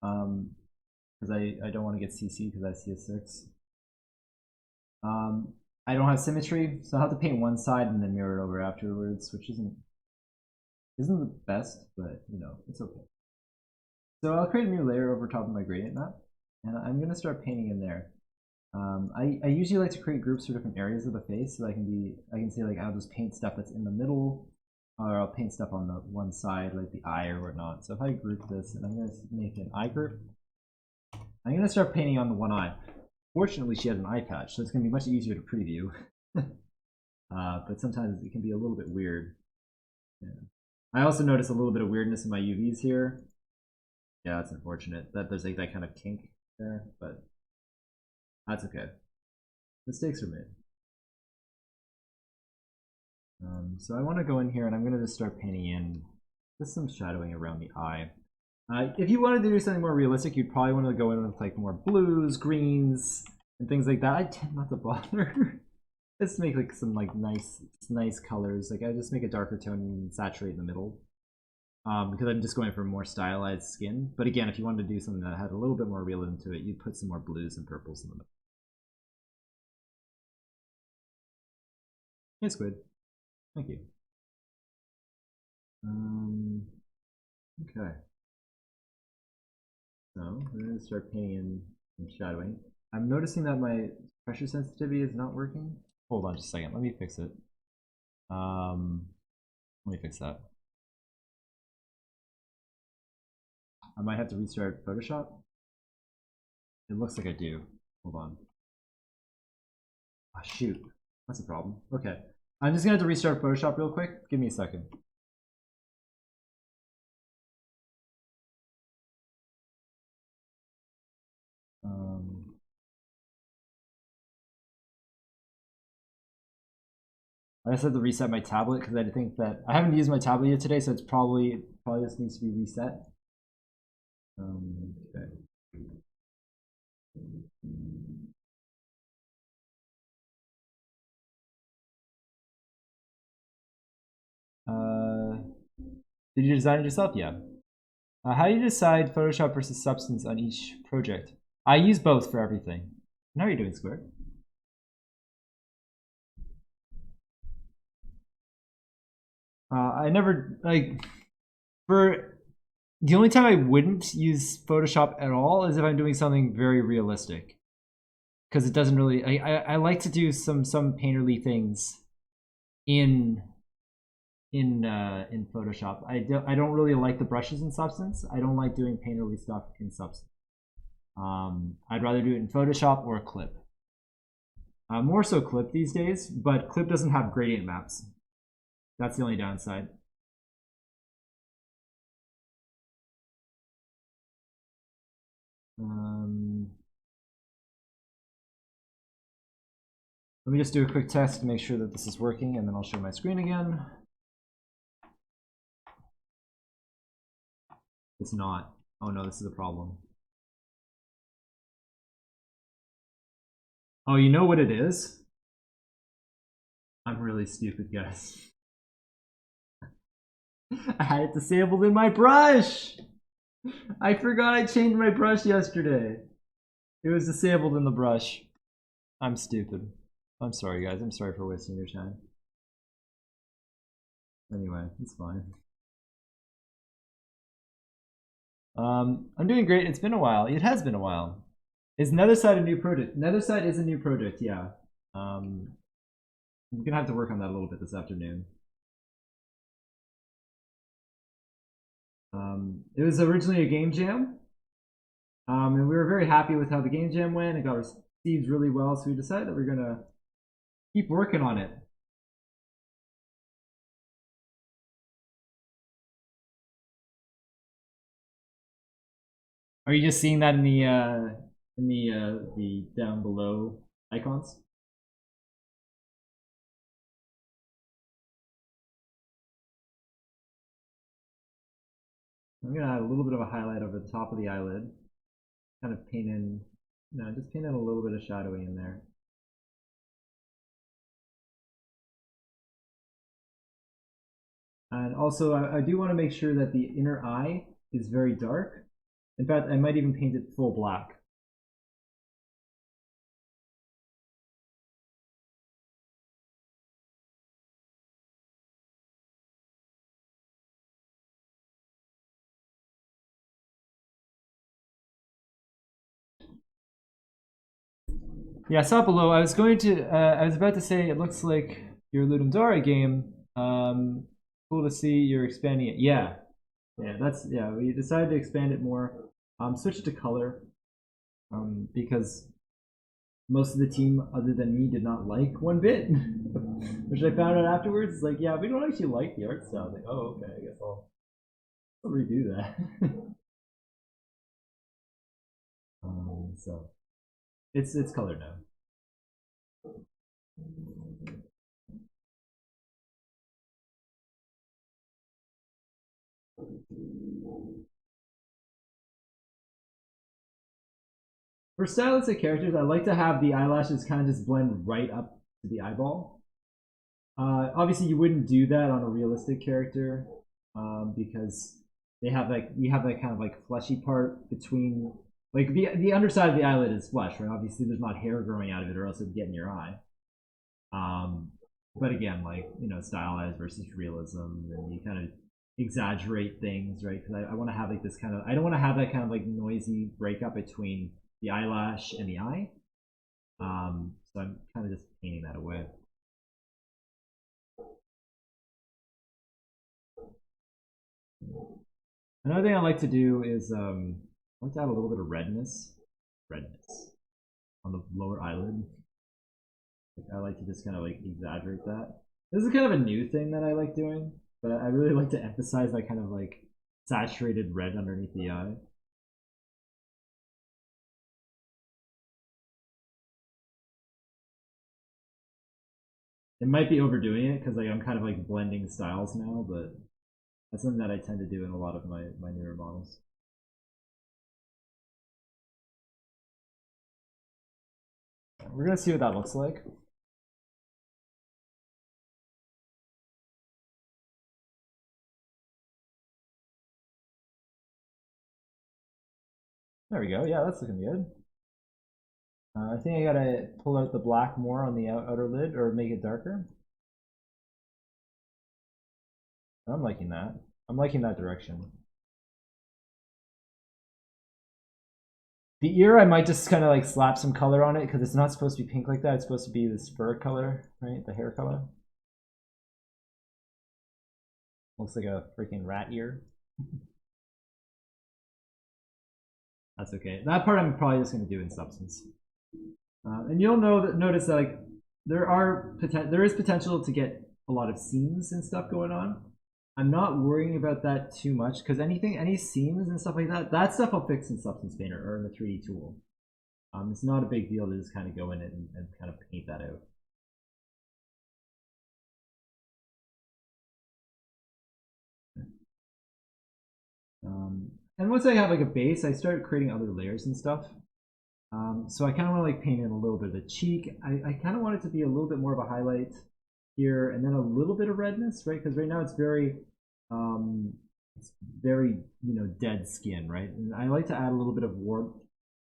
because I don't want to get CC because I see a 6. I don't have symmetry, so I'll have to paint one side and then mirror it over afterwards, which isn't the best, but you know, it's okay. So I'll create a new layer over top of my gradient map, and I'm going to start painting in there. I usually like to create groups for different areas of the face, so I can say like I'll just paint stuff that's in the middle, or I'll paint stuff on the one side, like the eye or whatnot. So if I group this, and I'm going to make an eye group, I'm going to start painting on the one eye. Fortunately, she has an eye patch, so it's going to be much easier to preview. But sometimes it can be a little bit weird. Yeah. I also notice a little bit of weirdness in my UVs here. Yeah, it's unfortunate that there's like that kind of kink there, but that's okay. Mistakes are made. So I want to go in here and I'm going to just start painting in just some shadowing around the eye. If you wanted to do something more realistic, you'd probably want to go in with like more blues, greens, and things like that. I tend not to bother. Just make like some like nice colors. Like I just make a darker tone and saturate in the middle. Because I'm just going for more stylized skin. But again, if you wanted to do something that had a little bit more realism to it, you'd put some more blues and purples in the middle. Hey, Squid. Thank you. Okay. So we're going to start painting in some shadowing. I'm noticing that my pressure sensitivity is not working. Hold on just a second. Let me fix it. Let me fix that. I might have to restart Photoshop. It looks like I do. Hold on. Oh, shoot. That's a problem. Okay. I'm just going to have to restart Photoshop real quick. Give me a second. I just have to reset my tablet because I think that I haven't used my tablet yet today, so it's probably just needs to be reset. Okay. Did you design it yourself? Yeah. How do you decide Photoshop versus Substance on each project? I use both for everything. How are you doing, Square? I never like for the only time I wouldn't use Photoshop at all is if I'm doing something very realistic, because it doesn't really. I like to do some painterly things in Photoshop. I don't really like the brushes in Substance. I don't like doing painterly stuff in Substance. I'd rather do it in Photoshop or Clip. More so Clip these days, but Clip doesn't have gradient maps. That's the only downside. Let me just do a quick test to make sure that this is working, and then I'll share my screen again. It's not. Oh no, this is a problem. Oh, you know what it is? I'm really stupid, guys. I had it disabled in my brush! I forgot I changed my brush yesterday. It was disabled in the brush. I'm stupid. I'm sorry, guys. I'm sorry for wasting your time. Anyway, it's fine. I'm doing great. It's been a while. It has been a while. Is Netherside a new project? Netherside is a new project, yeah. I'm gonna have to work on that a little bit this afternoon. It was originally a game jam, and we were very happy with how the game jam went. It got received really well, so we decided that we're gonna keep working on it. Are you just seeing that in the down below icons? I'm gonna add a little bit of a highlight over the top of the eyelid. Kind of paint in, just paint in a little bit of shadowing in there. And also, I do want to make sure that the inner eye is very dark. In fact, I might even paint it full black. Yeah, I saw it below. I was about to say it looks like your Ludum Dare game. Cool to see you're expanding it. Yeah, we decided to expand it more. Switch it to color, because most of the team, other than me, did not like one bit, which I found out afterwards. It's like, yeah, we don't actually like the art style. Like, oh, okay, I guess I'll redo that. So it's colored now. For stylistic characters, I like to have the eyelashes kind of just blend right up to the eyeball. Obviously, you wouldn't do that on a realistic character, because you have that kind of like fleshy part between, like the underside of the eyelid is flesh, right? Obviously, there's not hair growing out of it, or else it'd get in your eye. But again, like, stylized versus realism, and you kind of exaggerate things, right? Because I want to have like this kind of, I don't want to have that kind of like noisy breakup between the eyelash and the eye. So I'm kind of just painting that away. Another thing I like to do is I like to add a little bit of redness on the lower eyelid. I like to just kind of like exaggerate that. This is kind of a new thing that I like doing, but I really like to emphasize that kind of like saturated red underneath the eye. It might be overdoing it because like I'm kind of like blending styles now, but that's something that I tend to do in a lot of my newer models. We're gonna see what that looks like. There we go. Yeah, that's looking good. I think I gotta pull out the black more on the outer lid, or make it darker. I'm liking that. I'm liking that direction. The ear, I might just kind of like slap some color on it because it's not supposed to be pink like that. It's supposed to be this fur color, right? The hair color. Looks like a freaking rat ear. That's okay. That part I'm probably just going to do in Substance. And you'll notice that like there is potential to get a lot of seams and stuff going on. I'm not worrying about that too much because any seams and stuff like that stuff I'll fix in Substance Painter or in the 3D tool. It's not a big deal to just kind of go in it and kind of paint that out. And once I have like a base, I start creating other layers and stuff. So I kind of want to like paint in a little bit of the cheek. I kind of want it to be a little bit more of a highlight here, and then a little bit of redness, right? Because right now it's very dead skin, right? And I like to add a little bit of warmth,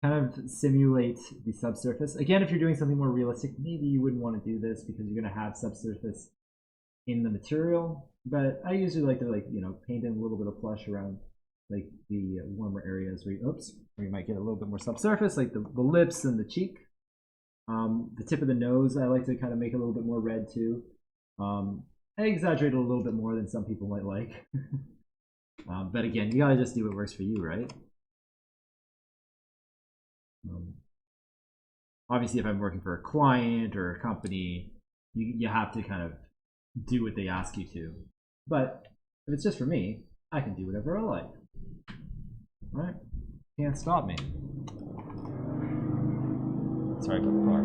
kind of simulate the subsurface. Again, if you're doing something more realistic, maybe you wouldn't want to do this because you're going to have subsurface in the material. But I usually like to paint in a little bit of flesh around like the warmer areas where you might get a little bit more subsurface, like the lips and the cheek. The tip of the nose, I like to kind of make a little bit more red too. I exaggerate a little bit more than some people might like. But again, you gotta just do what works for you, right? Obviously, if I'm working for a client or a company, you have to kind of do what they ask you to. But if it's just for me, I can do whatever I like. Right? Can't stop me. Sorry about the car.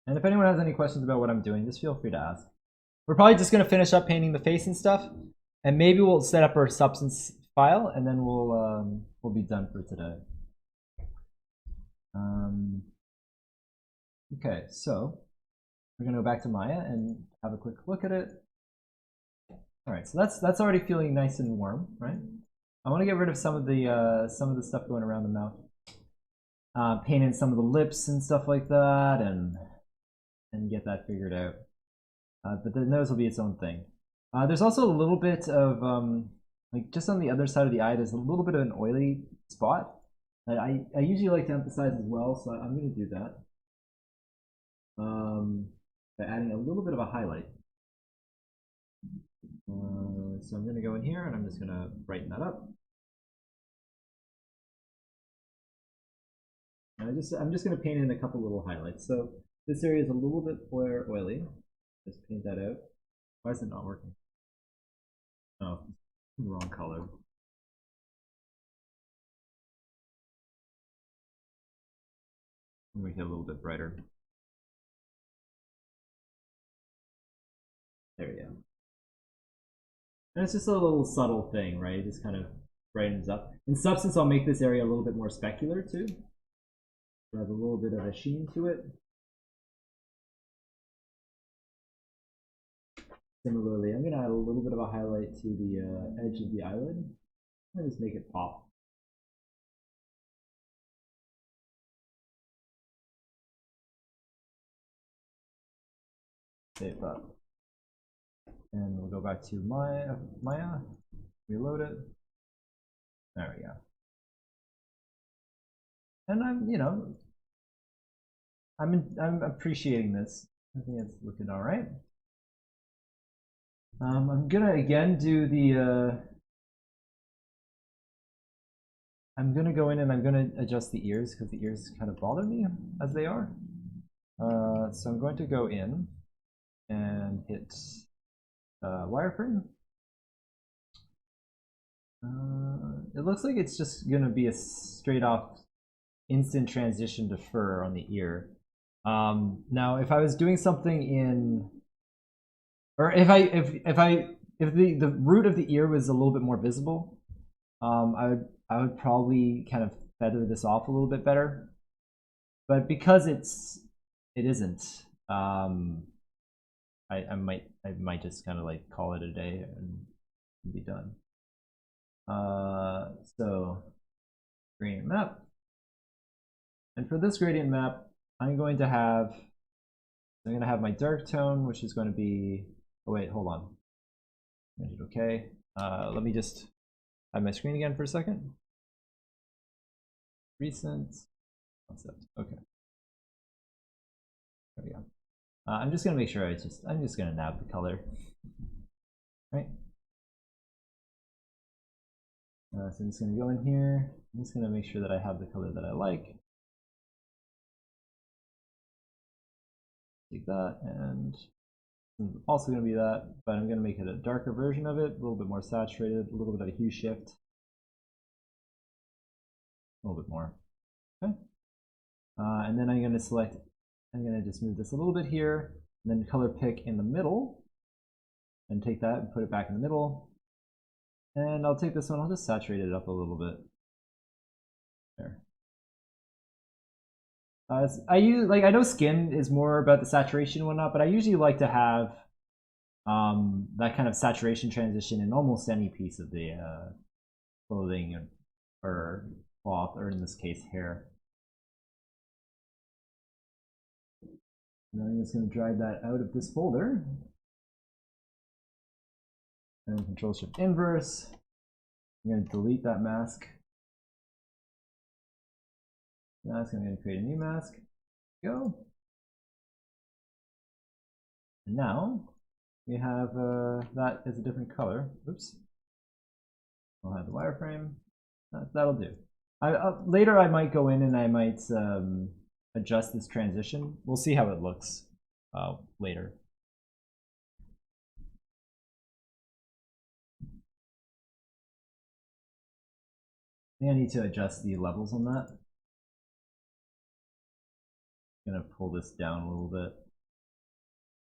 And if anyone has any questions about what I'm doing, just feel free to ask. We're probably just going to finish up painting the face and stuff, and maybe we'll set up our substance file, and then we'll be done for today. Okay, so we're going to go back to Maya and have a quick look at it. All right, so that's already feeling nice and warm, right? I want to get rid of some of the stuff going around the mouth, paint in some of the lips and stuff like that, and get that figured out. But the nose will be its own thing. There's also a little bit of like just on the other side of the eye, there's a little bit of an oily spot that I usually like to emphasize as well, so I'm going to do that by adding a little bit of a highlight. So I'm going to go in here and I'm just going to brighten that up. And I'm just going to paint in a couple little highlights. So this area is a little bit more oily. Just paint that out. Why is it not working? Oh, wrong color. Make it a little bit brighter. There we go. And it's just a little subtle thing, right? It just kind of brightens up. In substance, I'll make this area a little bit more specular too. So have a little bit of a sheen to it. Similarly, I'm going to add a little bit of a highlight to the edge of the eyelid and just make it pop. Save that. And we'll go back to Maya, reload it. There we go. And I'm appreciating this. I think it's looking all right. I'm gonna again do the. I'm gonna go in and I'm gonna adjust the ears because the ears kind of bother me as they are. So I'm going to go in and hit wireframe. It looks like it's just gonna be a straight off instant transition to fur on the ear. Now, if I was doing something in, or if the root of the ear was a little bit more visible, I would probably kind of feather this off a little bit better. But because it isn't, I might just kind of like call it a day and be done. So gradient map, and for this gradient map, I'm going to have my dark tone, which is going to be. Oh wait, hold on. I did okay. Let me just have my screen again for a second. Recent concept. Okay. There we go. I'm just gonna make sure I'm just gonna nab the color. Right. So I'm just gonna go in here. I'm just gonna make sure that I have the color that I like. Take that, and it's also going to be that, but I'm going to make it a darker version of it, a little bit more saturated, a little bit of a hue shift, a little bit more. Okay, and then I'm going to just move this a little bit here, and then color pick in the middle, and take that and put it back in the middle, and I'll take this one. I'll just saturate it up a little bit. There. I know skin is more about the saturation and whatnot, but I usually like to have that kind of saturation transition in almost any piece of the clothing or cloth, or in this case, hair. And then I'm just going to drag that out of this folder. And Control-Shift inverse. I'm going to delete that mask. I'm going to create a new mask. Go. And now we have that as a different color. Oops. I'll have the wireframe. That'll do. Later I might go in and I might adjust this transition. We'll see how it looks later. think I need to adjust the levels on that. I'm gonna pull this down a little bit.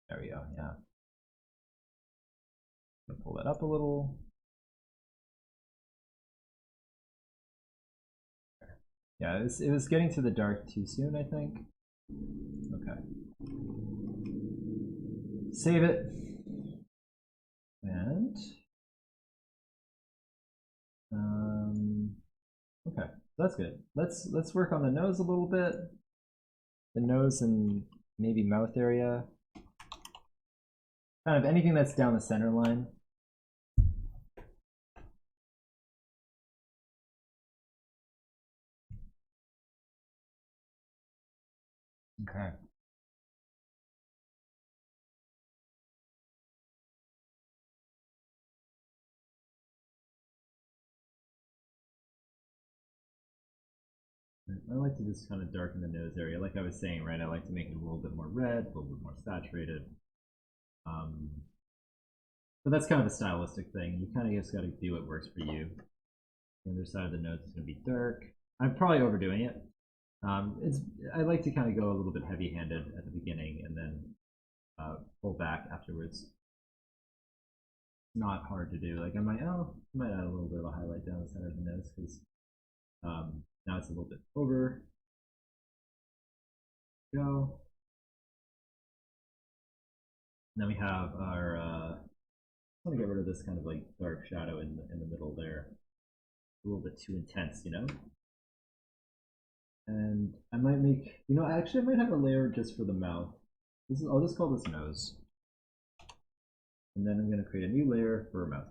There we go, yeah. I'm gonna pull that up a little. Yeah, it was getting to the dark too soon, I think. Okay. Save it. And okay, that's good. Let's work on the nose a little bit. The nose and maybe mouth area. Kind of anything that's down the center line. Okay. I like to just kind of darken the nose area, like I was saying, right? I like to make it a little bit more red, a little bit more saturated. But that's kind of a stylistic thing. You kind of just got to do what works for you. The other side of the nose is going to be dark. I'm probably overdoing it. I like to kind of go a little bit heavy-handed at the beginning and then pull back afterwards. Not hard to do. Like I might add a little bit of a highlight down the center of the nose because now it's a little bit over. Go. And then we have our. I want to get rid of this kind of like dark shadow in the middle there. A little bit too intense, you know. And I might make, you know, actually I might have a layer just for the mouth. I'll just call this nose. And then I'm going to create a new layer for a mouth.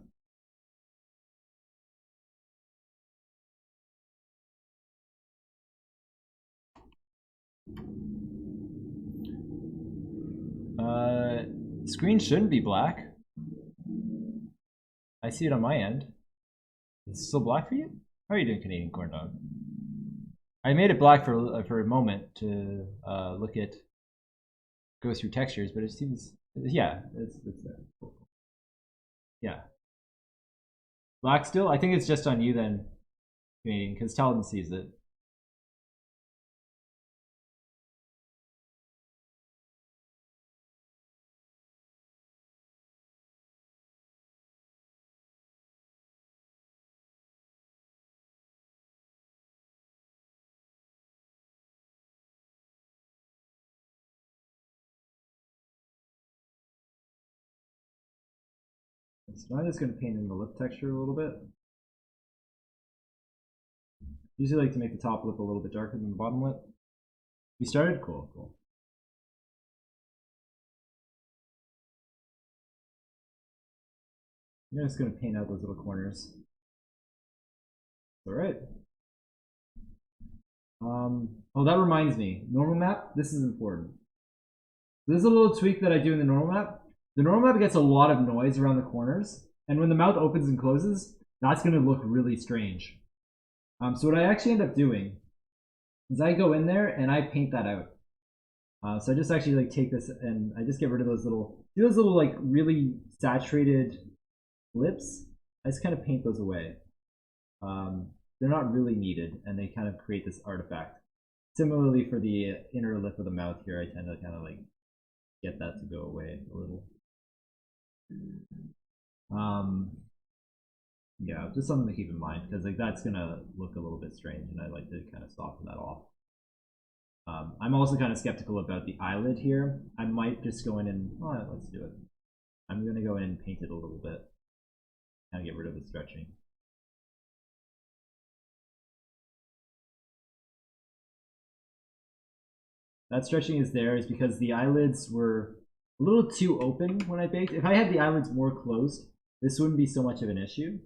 Screen shouldn't be black. I see it on my end. It's still black for you? How are you doing, Canadian corn dog? I made it black for a moment to go through textures, but it seems, yeah, it's there. Cool. Yeah. Black still? I think it's just on you then, Canadian, because Talon sees it. So I'm just going to paint in the lip texture a little bit. Usually like to make the top lip a little bit darker than the bottom lip. You started? Cool, cool. I'm just going to paint out those little corners. All right. Oh, that reminds me. Normal map, this is important. This is a little tweak that I do in the normal map. The normal map gets a lot of noise around the corners, and when the mouth opens and closes, that's going to look really strange. So what I actually end up doing is I go in there and I paint that out. So I just actually like take this and I just get rid of those little like really saturated lips. I just kind of paint those away. They're not really needed, and they kind of create this artifact. Similarly for the inner lip of the mouth here, I tend to kind of like get that to go away a little. Yeah, just something to keep in mind, because like that's gonna look a little bit strange, and I like to kind of soften that off. I'm also kind of skeptical about the eyelid here. I might just go in and, let's do it. I'm gonna go in and paint it a little bit, kind of get rid of the stretching. That stretching is there is because the eyelids were a little too open when I baked. If I had the eyelids more closed, this wouldn't be so much of an issue.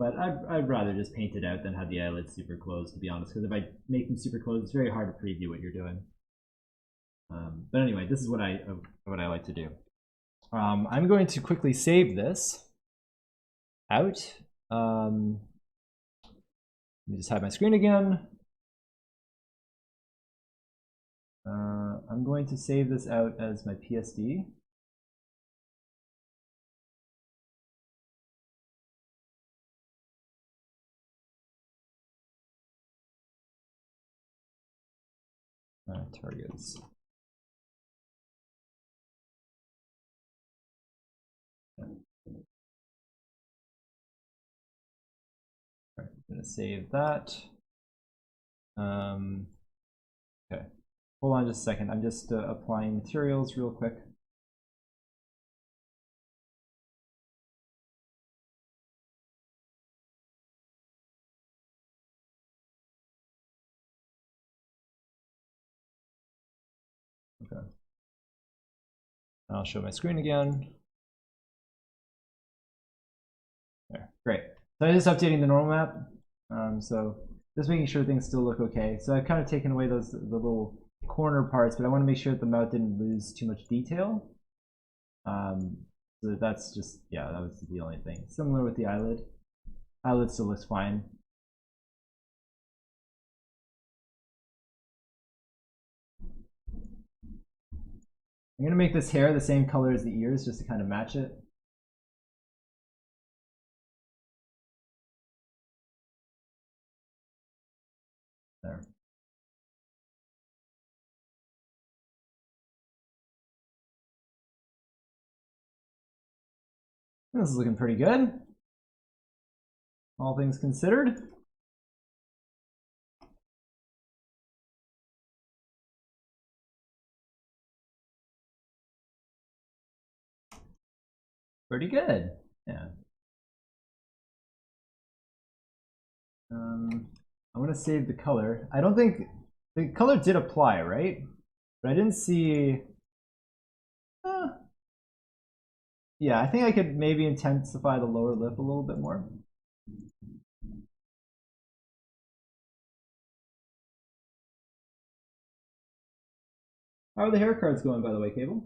But I'd rather just paint it out than have the eyelids super closed, to be honest, because if I make them super closed, it's very hard to preview what you're doing. But anyway, this is what I like to do. I'm going to quickly save this out. Let me just hide my screen again. I'm going to save this out as my PSD. targets. I'm going to save that. Okay, hold on just a second. I'm just applying materials real quick. Okay. I'll show my screen again. There, great. So I'm just updating the normal map. So just making sure things still look okay. So I've kind of taken away the little corner parts, but I want to make sure that the mouth didn't lose too much detail. So that's just, yeah, that was the only thing. Similar with the eyelid. Eyelid still looks fine. I'm going to make this hair the same color as the ears just to kind of match it. There. This is looking pretty good, all things considered. Pretty good, yeah. I want to save the color. I don't think the color did apply, right? But I didn't see. Yeah, I think I could maybe intensify the lower lip a little bit more. How are the hair cards going, by the way, Cable?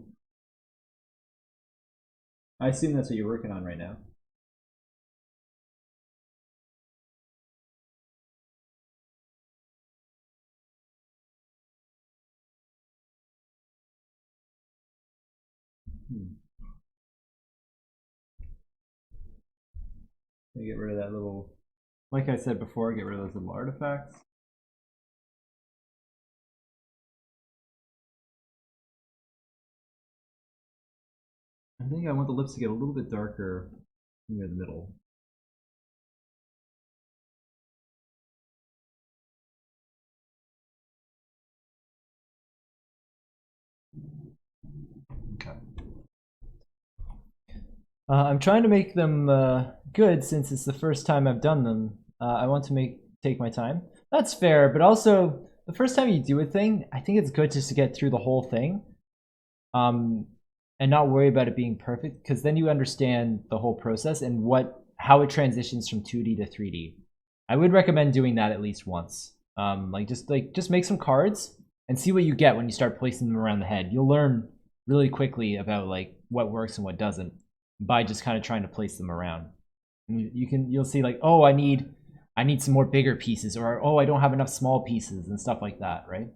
I assume that's what you're working on right now. Get rid of that little, like I said before, get rid of those little artifacts. I think I want the lips to get a little bit darker near the middle. Okay. I'm trying to make them good since it's the first time I've done them. I want to take my time. That's fair, but also the first time you do a thing, I think it's good just to get through the whole thing, and not worry about it being perfect, because then you understand the whole process and how it transitions from 2D to 3D. I would recommend doing that at least once. Just make some cards and see what you get when you start placing them around the head. You'll learn really quickly about like what works and what doesn't by just kind of trying to place them around. And you'll see like, oh, I need some more bigger pieces, or oh, I don't have enough small pieces and stuff like that, right?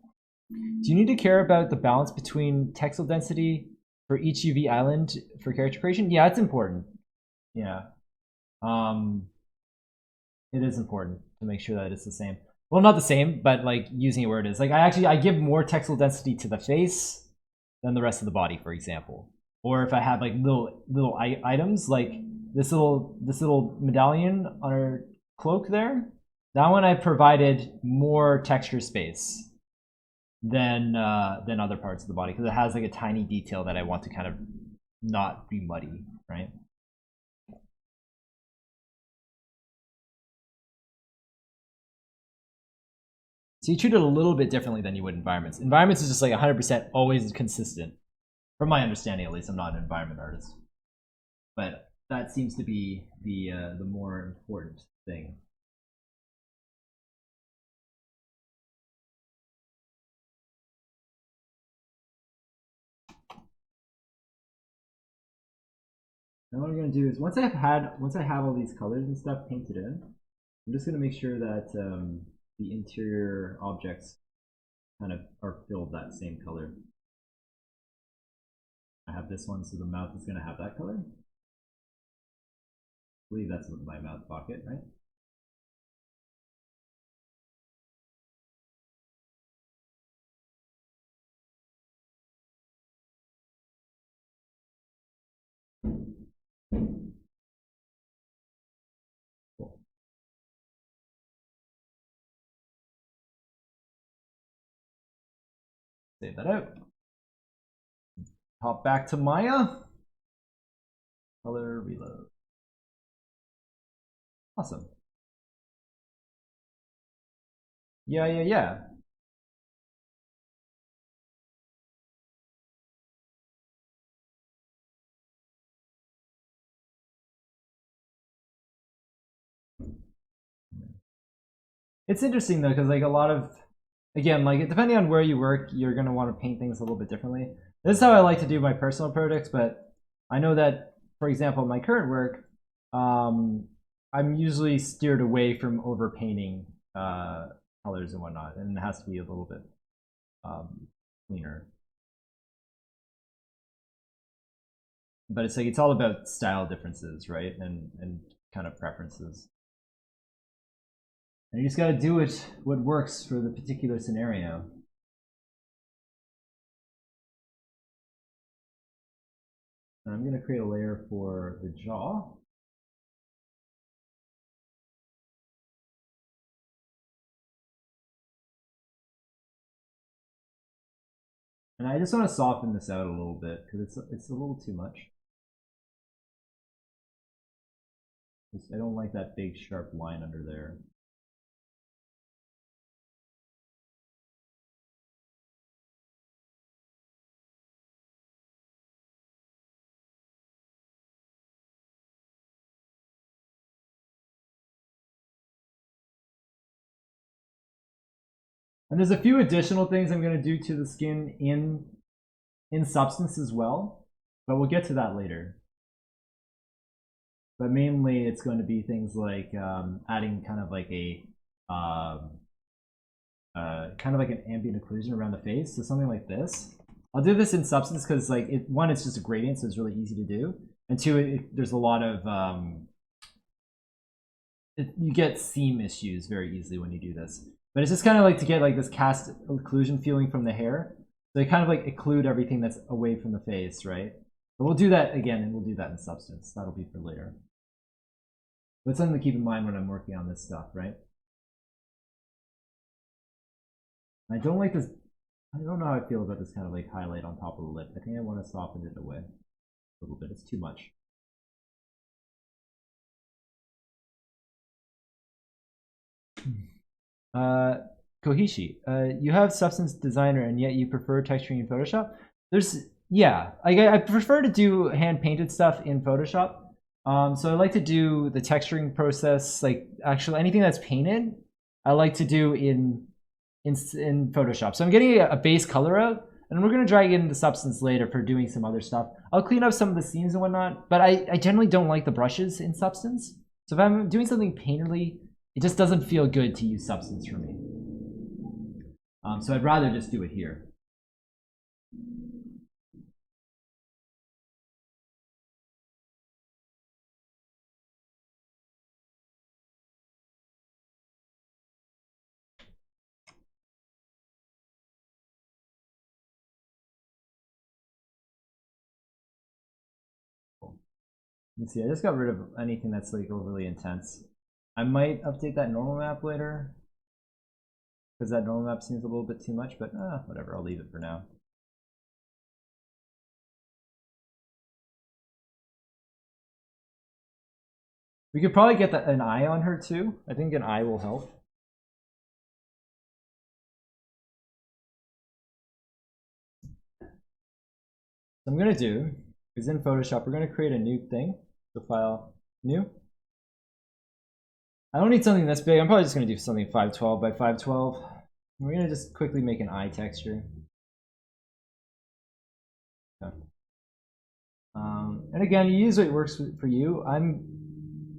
Do you need to care about the balance between texel density for each UV island for character creation? Yeah, it's important. Yeah. It is important to make sure that it's the same. Well, not the same, but like using it where it is. Like I give more texel density to the face than the rest of the body, for example. Or if I have like little items like this little medallion on her cloak there, that one I provided more texture space than other parts of the body because it has like a tiny detail that I want to kind of not be muddy, right? So you treat it a little bit differently than you would environments. Environments is just like 100% always consistent. From my understanding, at least, I'm not an environment artist. But that seems to be the more important thing. Now what I'm going to do is once I have all these colors and stuff painted in, I'm just going to make sure that the interior objects kind of are filled that same color. I have this one, so the mouth is going to have that color. I believe that's my mouth pocket, right? Save that out. Hop back to Maya. Color reload. Awesome. Yeah. It's interesting though, because like a lot of, again, like depending on where you work, you're gonna want to paint things a little bit differently. This is how I like to do my personal projects, but I know that, for example, my current work, I'm usually steered away from overpainting colors and whatnot, and it has to be a little bit cleaner. But it's like it's all about style differences, right? And kind of preferences. And you just got to do it what works for the particular scenario. And I'm going to create a layer for the jaw. And I just want to soften this out a little bit because it's a little too much. I don't like that big sharp line under there. And there's a few additional things I'm going to do to the skin in Substance as well, but we'll get to that later. But mainly it's going to be things like adding kind of like a kind of like an ambient occlusion around the face, so something like this. I'll do this in Substance because like one, it's just a gradient, so it's really easy to do, and two, there's a lot of you get seam issues very easily when you do this. But it's just kind of like to get like this cast occlusion feeling from the hair. So they kind of like occlude everything that's away from the face, right? But we'll do that again, and we'll do that in Substance. That'll be for later. But it's something to keep in mind when I'm working on this stuff, right? I don't like this. I don't know how I feel about this kind of like highlight on top of the lip. I think I want to soften it away a little bit. It's too much. Kohishi, you have Substance Designer and yet you prefer texturing in Photoshop? Yeah, I prefer to do hand-painted stuff in Photoshop. So I like to do the texturing process, like actually anything that's painted, I like to do in Photoshop. So I'm getting a base color out, and we're going to drag in the Substance later for doing some other stuff. I'll clean up some of the seams and whatnot, but I generally don't like the brushes in Substance. So if I'm doing something painterly, it just doesn't feel good to use Substance for me. So I'd rather just do it here. Let's see, I just got rid of anything that's like overly intense. I might update that normal map later, because that normal map seems a little bit too much, but whatever, I'll leave it for now. We could probably get an eye on her too. I think an eye will help. What I'm gonna do is in Photoshop, we're gonna create a new thing. So file, new. I don't need something this big. I'm probably just gonna do something 512 by 512. We're gonna just quickly make an eye texture. Okay. And again, you use what works for you. I'm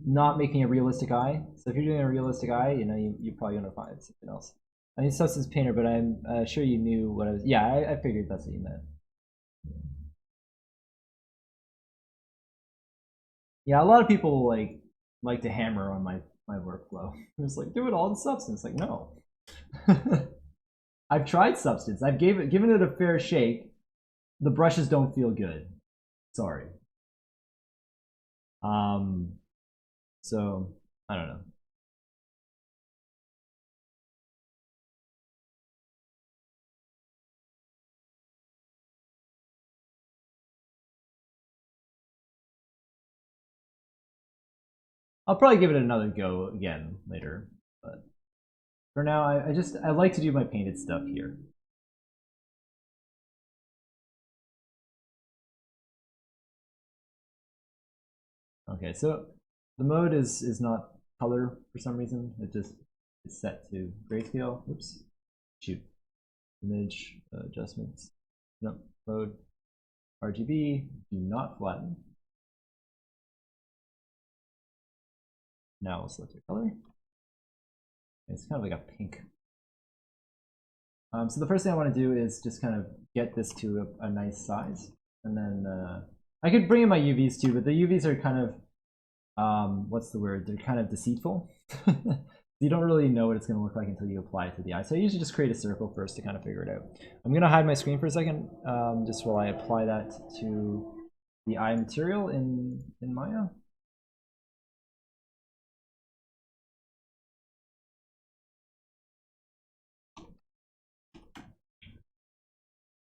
not making a realistic eye. So if you're doing a realistic eye, you know, you're probably gonna find something else. I need Substance Painter, but I'm sure you knew what I was. Yeah, I figured that's what you meant. Yeah, a lot of people like to hammer on my workflow. It's like, do it all in Substance. Like, no. I've tried Substance. I've given it a fair shake. The brushes don't feel good. Sorry. So I don't know. I'll probably give it another go again later, but for now, I like to do my painted stuff here. Okay, so the mode is not color for some reason. It just is set to grayscale. Oops, shoot. Image adjustments. No, mode RGB. Do not flatten. Now we'll select your color. It's kind of like a pink. So the first thing I want to do is just kind of get this to a nice size, and then I could bring in my UVs too, but the UVs are kind of what's the word? They're kind of deceitful. You don't really know what it's going to look like until you apply it to the eye. So I usually just create a circle first to kind of figure it out. I'm going to hide my screen for a second, just while I apply that to the eye material in Maya.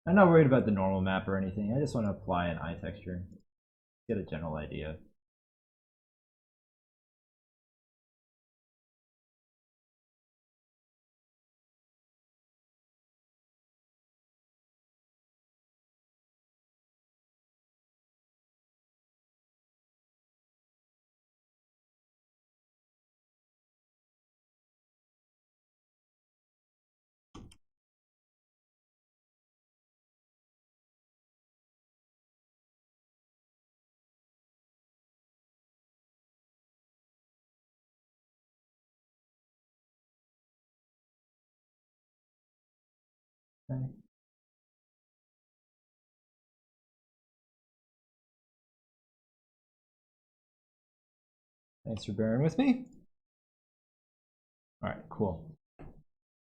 I'm not worried about the normal map or anything. I just want to apply an eye texture, get a general idea. Okay. Thanks for bearing with me. All right, cool.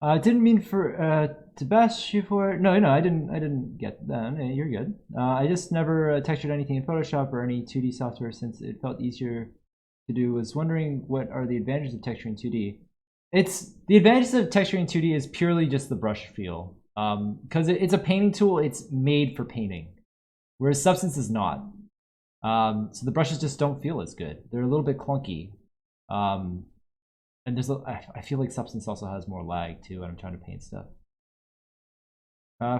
I didn't mean for to bash you for. No, I didn't get that. You're good. I just never textured anything in Photoshop or any 2D software since it felt easier to do. Was wondering what are the advantages of texturing 2D. The advantages of texturing 2D is purely just the brush feel. Because it's a painting tool, it's made for painting, whereas Substance is not. So the brushes just don't feel as good. They're a little bit clunky. And I feel like Substance also has more lag too when I'm trying to paint stuff.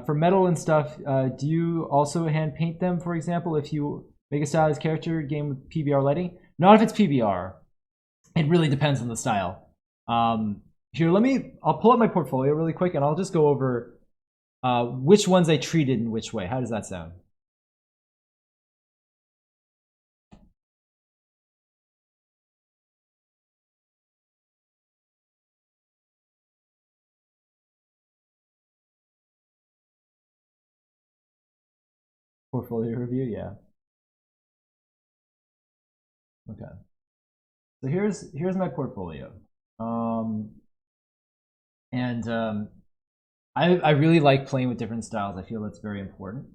For metal and stuff, do you also hand paint them, for example, if you make a stylized character game with PBR lighting? Not if it's PBR. It really depends on the style. Here, I'll pull up my portfolio really quick and I'll just go over which ones I treated in which way. How does that sound? Portfolio review, yeah. Okay. So here's my portfolio. I really like playing with different styles. I feel that's very important.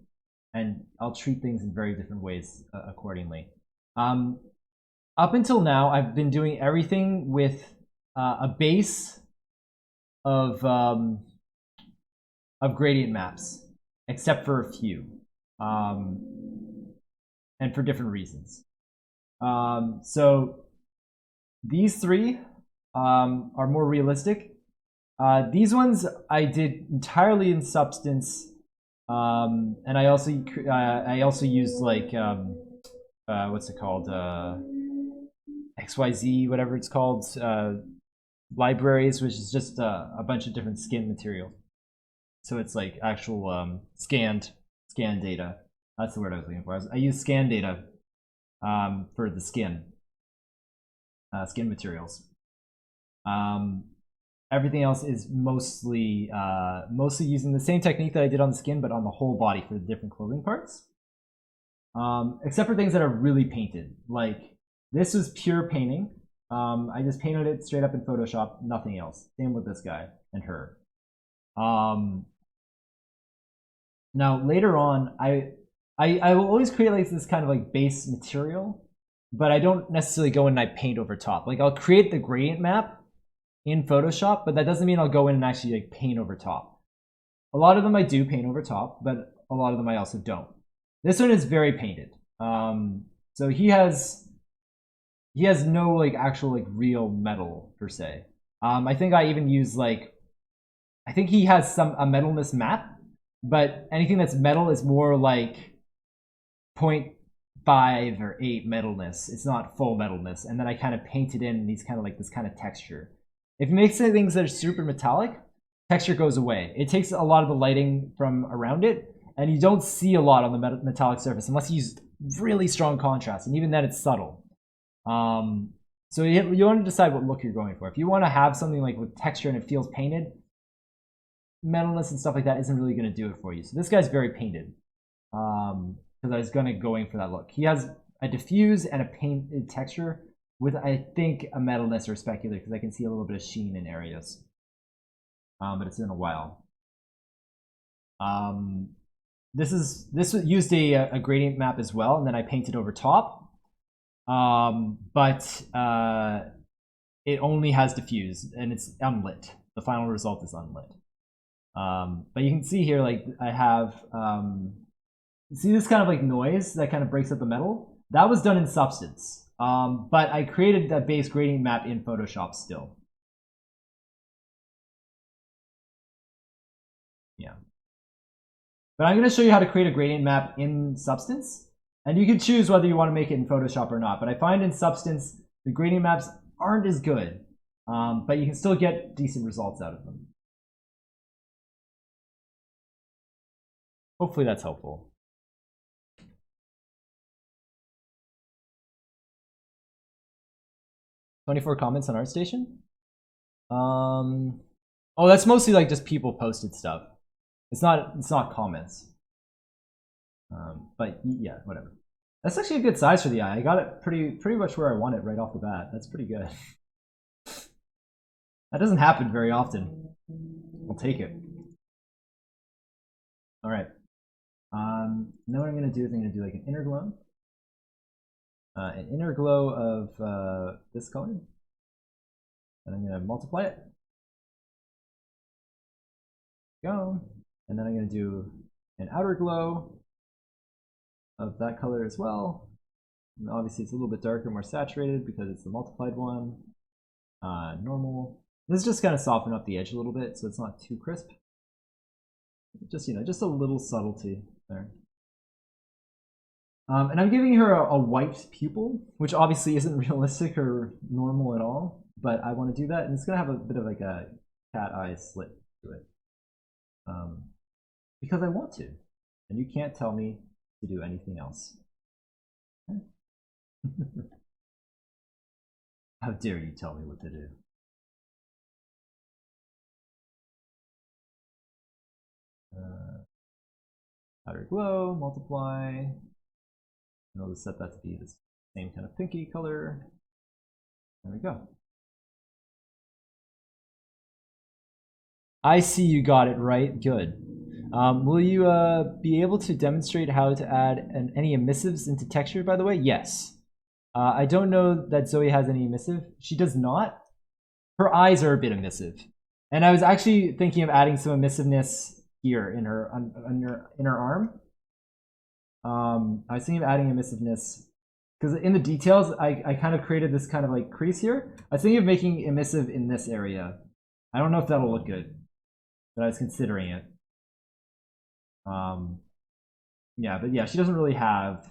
And I'll treat things in very different ways accordingly. Up until now, I've been doing everything with a base of gradient maps, except for a few, and for different reasons. So these three are more realistic. These ones I did entirely in Substance, and I also used like what's it called, XYZ, whatever it's called, libraries, which is just a bunch of different skin material. So it's like actual scanned data. That's the word I was looking for. I use scan data for the skin materials. Everything else is mostly using the same technique that I did on the skin, but on the whole body for the different clothing parts. Except for things that are really painted. Like this was pure painting. I just painted it straight up in Photoshop, nothing else. Same with this guy and her. Now later on, I will always create like this kind of like base material, but I don't necessarily go in and I paint over top. Like I'll create the gradient map in Photoshop, but that doesn't mean I'll go in and actually like paint over top. A lot of them I do paint over top, but a lot of them I also don't. This one is very painted. So he has he has no like actual like real metal per se. I think I even use like, I think he has a metalness map, but anything that's metal is more like 0.5 or 8 metalness. It's not full metalness. And then I kind of paint it in these kind of like this kind of texture. If you make some things that are super metallic, texture goes away. It takes a lot of the lighting from around it, and you don't see a lot on the metallic surface unless you use really strong contrast, and even then it's subtle. So you want to decide what look you're going for. If you want to have something like with texture and it feels painted, metalness and stuff like that isn't really going to do it for you. So this guy's very painted, because I was going for that look. He has a diffuse and a painted texture with, I think, a metalness or specular, because I can see a little bit of sheen in areas. But it's been a while. This used a gradient map as well, and then I painted over top. But it only has diffuse, and it's unlit. The final result is unlit. But you can see here, like I have, see this kind of like noise that kind of breaks up the metal? That was done in Substance. But I created that base gradient map in Photoshop still. Yeah. But I'm going to show you how to create a gradient map in Substance. And you can choose whether you want to make it in Photoshop or not. But I find in Substance, the gradient maps aren't as good. But you can still get decent results out of them. Hopefully that's helpful. "24 comments on ArtStation." Oh, that's mostly like just people posted stuff. It's not comments. But yeah, whatever. That's actually a good size for the eye. I got it pretty much where I want it right off the bat. That's pretty good. That doesn't happen very often. I'll take it. All right. Now what I'm going to do is I'm going to do like an inner glow. An inner glow of this color. And I'm going to multiply it. Go. And then I'm going to do an outer glow of that color as well. And obviously it's a little bit darker, more saturated because it's the multiplied one. Normal. This is just kind of soften up the edge a little bit so it's not too crisp. Just, you know, just a little subtlety there. And I'm giving her a white pupil, which obviously isn't realistic or normal at all, but I want to do that, and it's going to have a bit of like a cat eye slit to it. Because I want to, and you can't tell me to do anything else. How dare you tell me what to do? Outer glow, multiply, and I'll just set that to be the same kind of pinky color. There we go. I see you got it right. Good. Will you be able to demonstrate how to add any emissives into texture, by the way? Yes. I don't know that Zoe has any emissive. She does not. Her eyes are a bit emissive. And I was actually thinking of adding some emissiveness here in her inner arm. I was thinking of adding emissiveness because in the details, I kind of created this kind of like crease here. I was thinking of making emissive in this area. I don't know if that'll look good, but I was considering it. Yeah, but yeah, she doesn't really have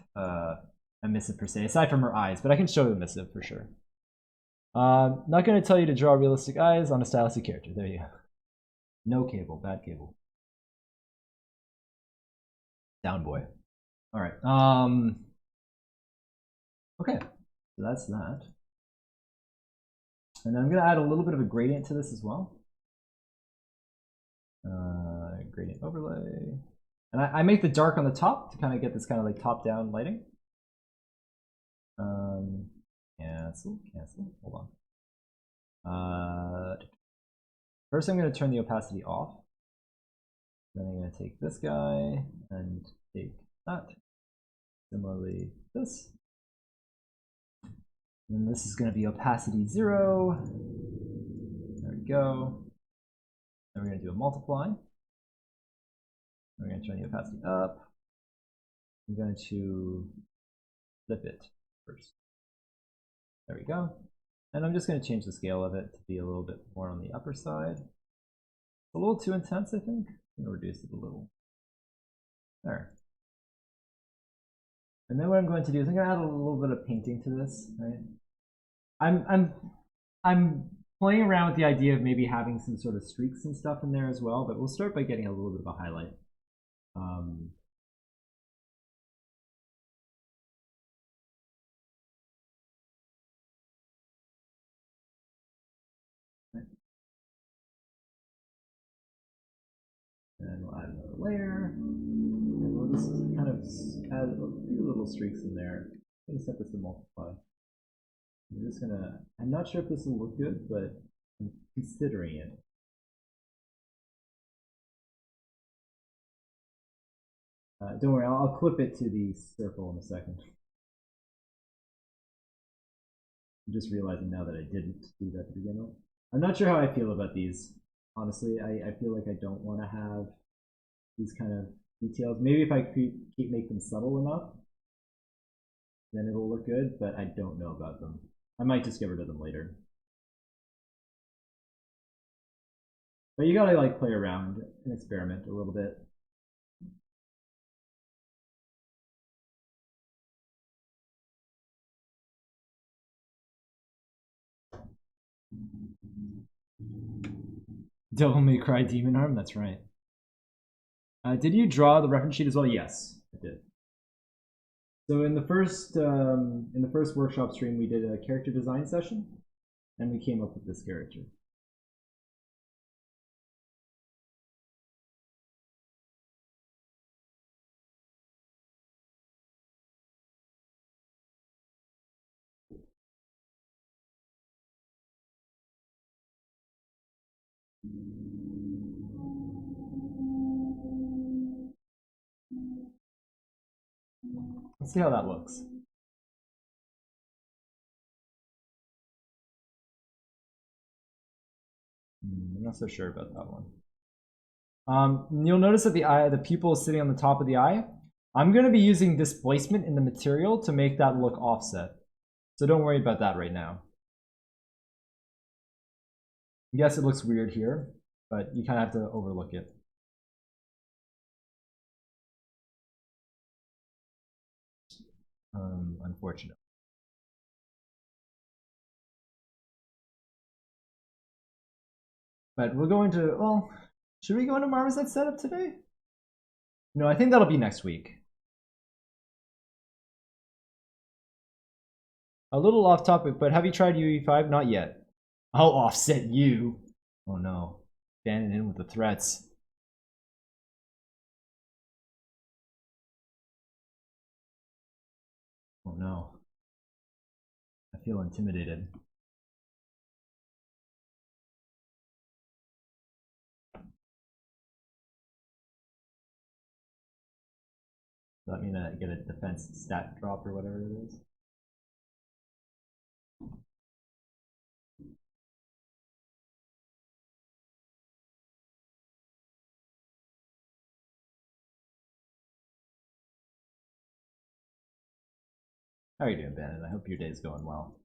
emissive per se, aside from her eyes, but I can show you emissive for sure. Not going to tell you to draw realistic eyes on a stylistic character. There you go. No cable, bad cable. Down boy. All right. Okay, so that's that. And then I'm going to add a little bit of a gradient to this as well. Gradient overlay. And I make the dark on the top to kind of get this kind of like top-down lighting. Cancel. Hold on. First, I'm going to turn the opacity off. Then I'm going to take this guy and take that. Similarly, this. And this is going to be opacity 0. There we go. Then we're going to do a multiply. We're going to turn the opacity up. I'm going to flip it first. There we go. And I'm just going to change the scale of it to be a little bit more on the upper side. A little too intense, I think. I'm going to reduce it a little. There. And then what I'm going to do is I'm going to add a little bit of painting to this, right? I'm playing around with the idea of maybe having some sort of streaks and stuff in there as well, but we'll start by getting a little bit of a highlight. And we'll add another layer. And we'll just kind of add a few little streaks in there. I'm going to set this to multiply. I'm just going to, I'm not sure if this will look good, but I'm considering it. Don't worry, I'll clip it to the circle in a second. I'm just realizing now that I didn't do that to begin with. I'm not sure how I feel about these. Honestly, I feel like I don't want to have these kind of details. Maybe if I make them subtle enough, then it'll look good, but I don't know about them. I might just get rid of them later. But you gotta like play around and experiment a little bit. Devil May Cry Demon Arm, that's right. Did you draw the reference sheet as well? Yes, I did. So in the first workshop stream, we did a character design session, and we came up with this character. Let's see how that looks. I'm not so sure about that one. You'll notice that the pupil is sitting on the top of the eye. I'm going to be using displacement in the material to make that look offset. So don't worry about that right now. Yes, it looks weird here, but you kind of have to overlook it. Unfortunate. But we're going to, well, should we go into Marmoset setup today? No, I think that'll be next week. A little off topic, but have you tried UE5? Not yet. I'll offset you. Oh no. Standing in with the threats. Oh no. I feel intimidated. Does that mean I get a defense stat drop or whatever it is? How are you doing, Bannon? I hope your day's going well.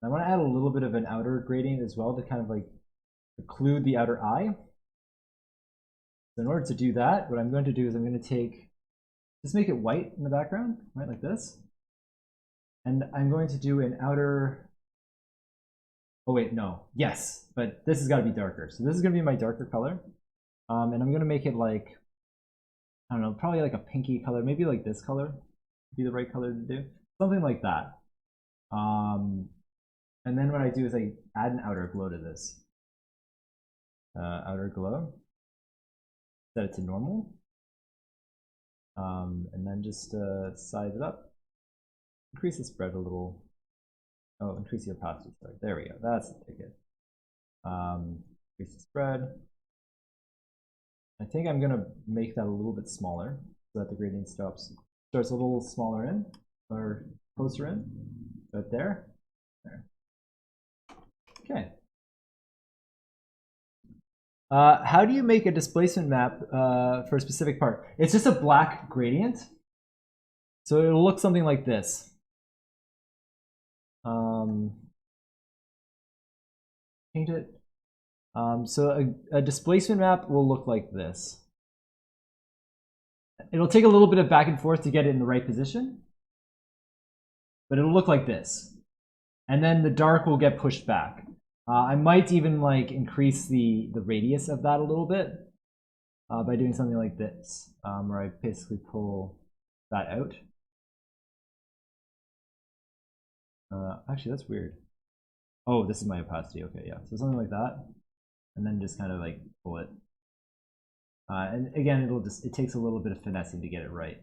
I want to add a little bit of an outer gradient as well to kind of like occlude the outer eye. So in order to do that, what I'm going to do is I'm going to just make it white in the background, right, like this. And I'm going to do an outer, oh wait, no, yes, but this has got to be darker. So this is going to be my darker color. And I'm going to make it like, I don't know, probably like a pinky color, maybe like this color would be the right color to do. Something like that. And then what I do is I add an outer glow to this. Outer glow. Set it to normal. And then just size it up. Increase the spread a little. Oh, increase the opacity. Sorry. There we go. That's the ticket. Increase the spread. I think I'm going to make that a little bit smaller so that the gradient starts a little smaller in, or closer in. Right there. There. Okay. How do you make a displacement map for a specific part? It's just a black gradient. So it'll look something like this. Paint it. So a displacement map will look like this. It'll take a little bit of back and forth to get it in the right position, but it'll look like this. And then the dark will get pushed back. I might even like increase the radius of that a little bit by doing something like this, where I basically pull that out. Actually, that's weird. Oh, this is my opacity. Okay, yeah. So something like that, and then just kind of like pull it. And again, it takes a little bit of finessing to get it right.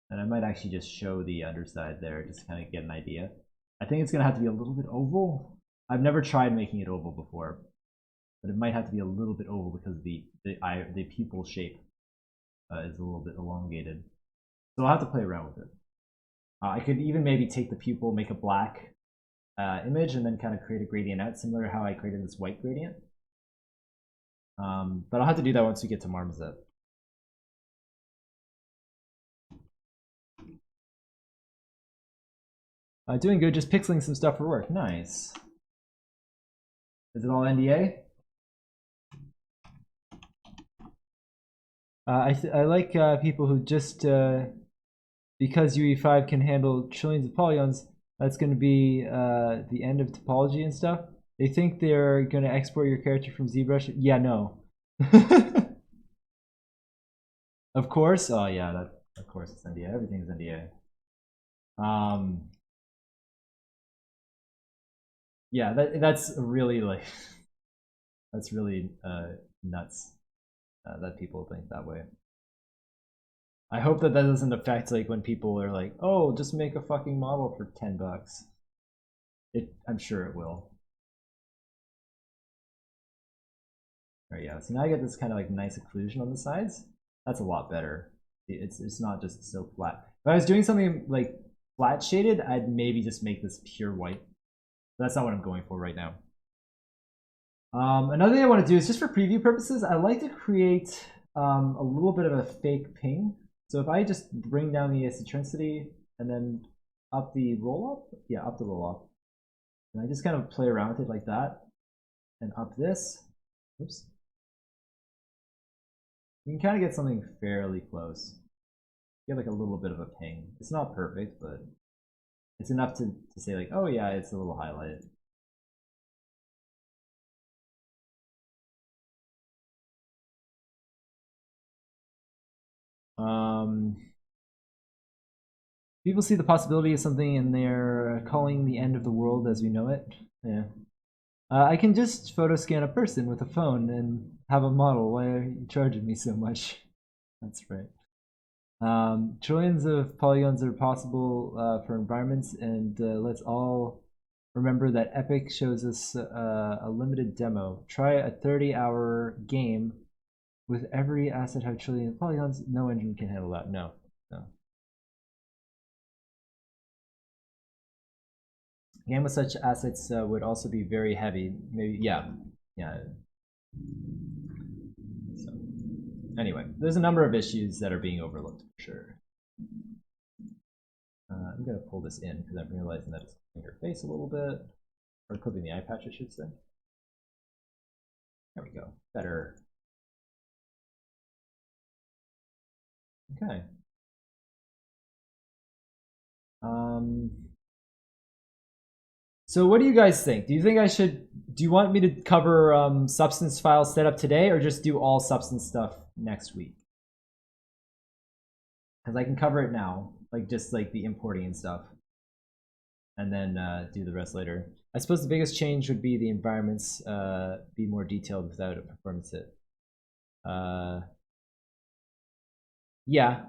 And I might actually just show the underside there, just to kind of get an idea. I think it's gonna have to be a little bit oval. I've never tried making it oval before, but it might have to be a little bit oval because the pupil shape is a little bit elongated. So I'll have to play around with it. I could even maybe take the pupil, make a black image, and then kind of create a gradient out, similar to how I created this white gradient. But I'll have to do that once we get to Marmoset. Doing good, just pixeling some stuff for work. Nice. Is it all NDA? I like people who just, because UE5 can handle trillions of polygons, that's going to be the end of topology and stuff. They think they're going to export your character from ZBrush. Yeah, no. Of course. Oh yeah, of course it's NDA. Everything's NDA. Yeah, that's really like that's really nuts that people think that way. I hope that doesn't affect like when people are like, oh, just make a fucking model for $10. I'm sure it will. All right, yeah. So now I get this kind of like nice occlusion on the sides. That's a lot better. It's not just so flat. If I was doing something like flat shaded, I'd maybe just make this pure white. But that's not what I'm going for right now. Another thing I want to do is just for preview purposes, I like to create a little bit of a fake ping. So if I just bring down the eccentricity and then up the roll up, yeah, up the roll up, and I just kind of play around with it like that, and up this, oops, you can kind of get something fairly close. Get like a little bit of a ping. It's not perfect, but it's enough to say like, oh yeah, it's a little highlighted. People see the possibility of something and they're calling the end of the world as we know it. Yeah. I can just photo scan a person with a phone and have a model. Why are you charging me so much? That's right. Trillions of polygons are possible for environments, and let's all remember that Epic shows us a limited demo. Try a 30-hour game with every asset have trillion polygons. No engine can handle that. No. A game with such assets would also be very heavy. Maybe, yeah. So, anyway, there's a number of issues that are being overlooked for sure. I'm going to pull this in because I'm realizing that it's clipping your face a little bit, or clipping the eye patch, I should say. There we go. Better. Okay. So what do you guys think? Do you think I should, do you want me to cover substance file setup today, or just do all substance stuff next week? Because I can cover it now, like just like the importing and stuff, and then do the rest later. I suppose the biggest change would be the environments be more detailed without a performance hit. Yeah.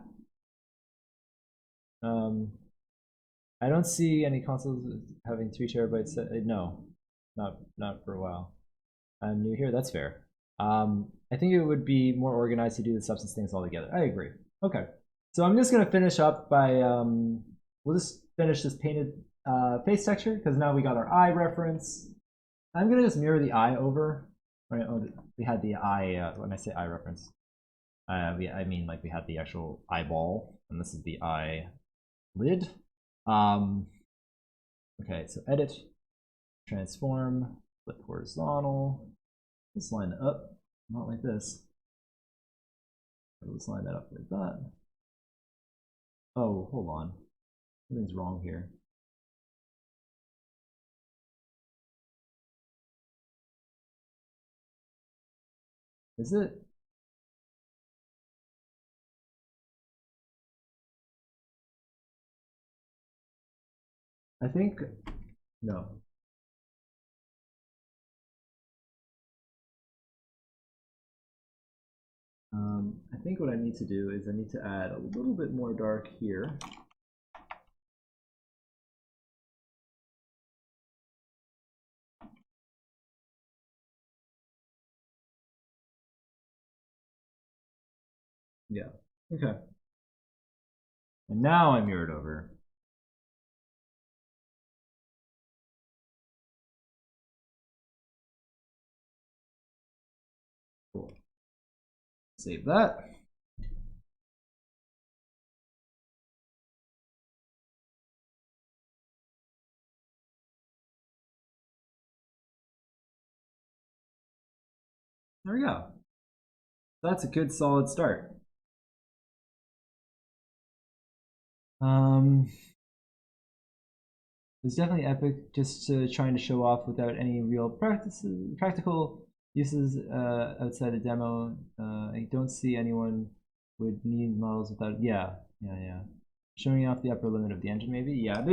I don't see any consoles having 3 terabytes. No, not for a while. I'm new here. That's fair. I think it would be more organized to do the substance things all together. I agree. Okay, so I'm just gonna finish up by we'll just finish this painted face texture because now we got our eye reference. I'm gonna just mirror the eye over. Right? Oh, we had the eye when I say eye reference. I mean, like we had the actual eyeball, and this is the eyelid. Okay, so edit, transform, flip horizontal. Let's line it up, not like this. Let's line that up like that. Oh, hold on. Something's wrong here. Is it? I think, no. I think what I need to do is I need to add a little bit more dark here. Yeah, okay. And now I mirrored over. Cool. Save that. There we go. That's a good solid start. It's definitely epic, just trying to show off without any real practical uses outside a demo. I don't see anyone would need models without. Yeah. Showing off the upper limit of the engine, maybe. Yeah,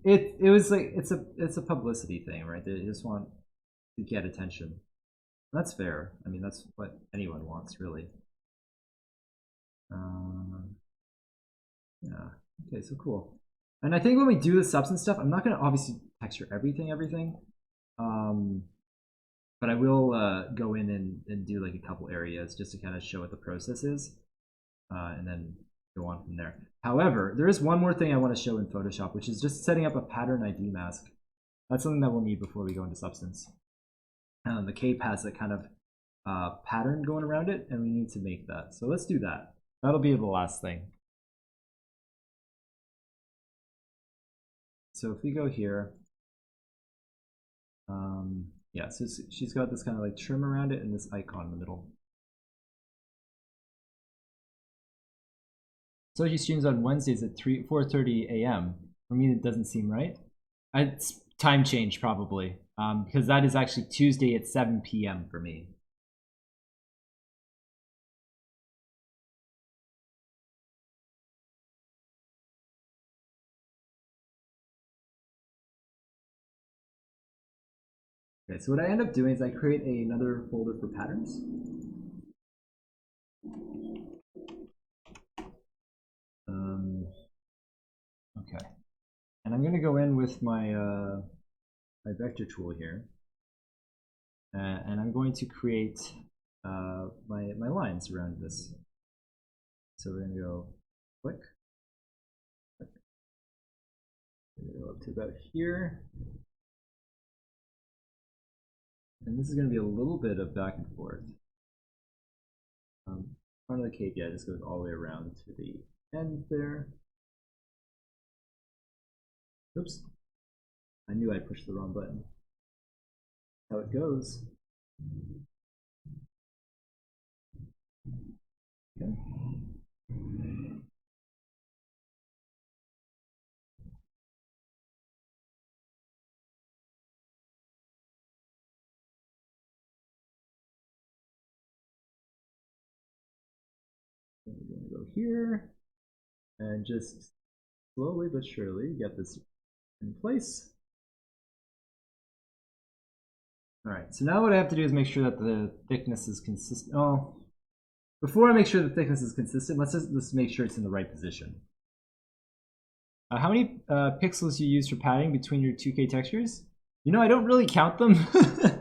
it was like it's a publicity thing, right? They just want to get attention. That's fair. I mean, that's what anyone wants, really. Yeah. Okay, so cool. And I think when we do the substance stuff, I'm not going to obviously texture everything. But I will go in and do like a couple areas just to kind of show what the process is, and then go on from there. However, there is one more thing I want to show in Photoshop, which is just setting up a pattern ID mask. That's something that we'll need before we go into substance. The cape has a kind of pattern going around it, and we need to make that. So let's do that. That'll be the last thing. So if we go here, yeah, so she's got this kind of like trim around it and this icon in the middle. So she streams on Wednesdays at 4:30 a.m. For me, it doesn't seem right. It's time change probably, because that is actually Tuesday at 7 p.m. for me. Okay, so what I end up doing is I create another folder for patterns. Okay, and I'm going to go in with my my vector tool here, and I'm going to create my lines around this. So we're going to go click. We're going to go up to about here. And this is going to be a little bit of back and forth. Front of the cape, yeah, just goes all the way around to the end there. Oops. I knew I pushed the wrong button. How it goes. Okay. We're going to go here and just slowly but surely get this in place. All right, so now what I have to do is make sure that the thickness is consistent. Oh, before I make sure the thickness is consistent, let's make sure it's in the right position. How many pixels you use for padding between your 2K textures? You know, I don't really count them. I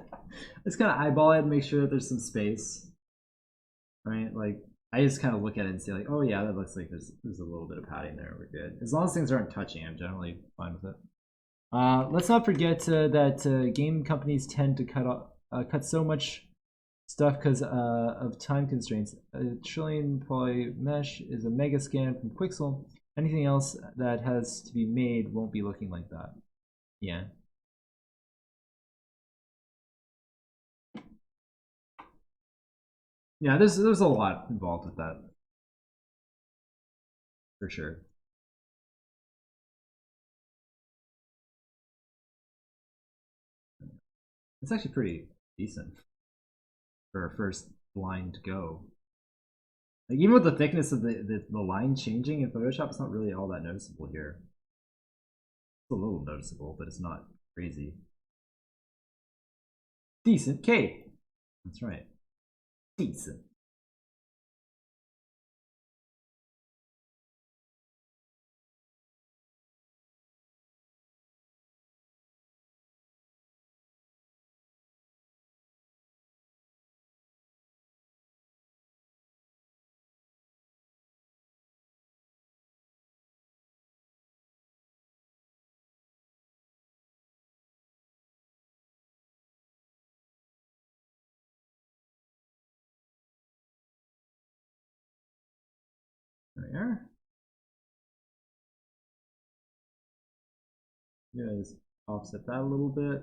just kind of eyeball it and make sure that there's some space, right? Like, I just kind of look at it and say like, oh yeah, that looks like there's a little bit of padding there. We're good. As long as things aren't touching, I'm generally fine with it. Let's not forget that game companies tend to cut so much stuff because of time constraints. A trillion poly mesh is a mega scan from Quixel. Anything else that has to be made won't be looking like that. Yeah. Yeah, there's a lot involved with that. For sure. It's actually pretty decent for a first blind go. Like even with the thickness of the line changing in Photoshop, it's not really all that noticeable here. It's a little noticeable, but it's not crazy. Decent cape. That's right. Decent. There we are. I'm gonna just offset that a little bit.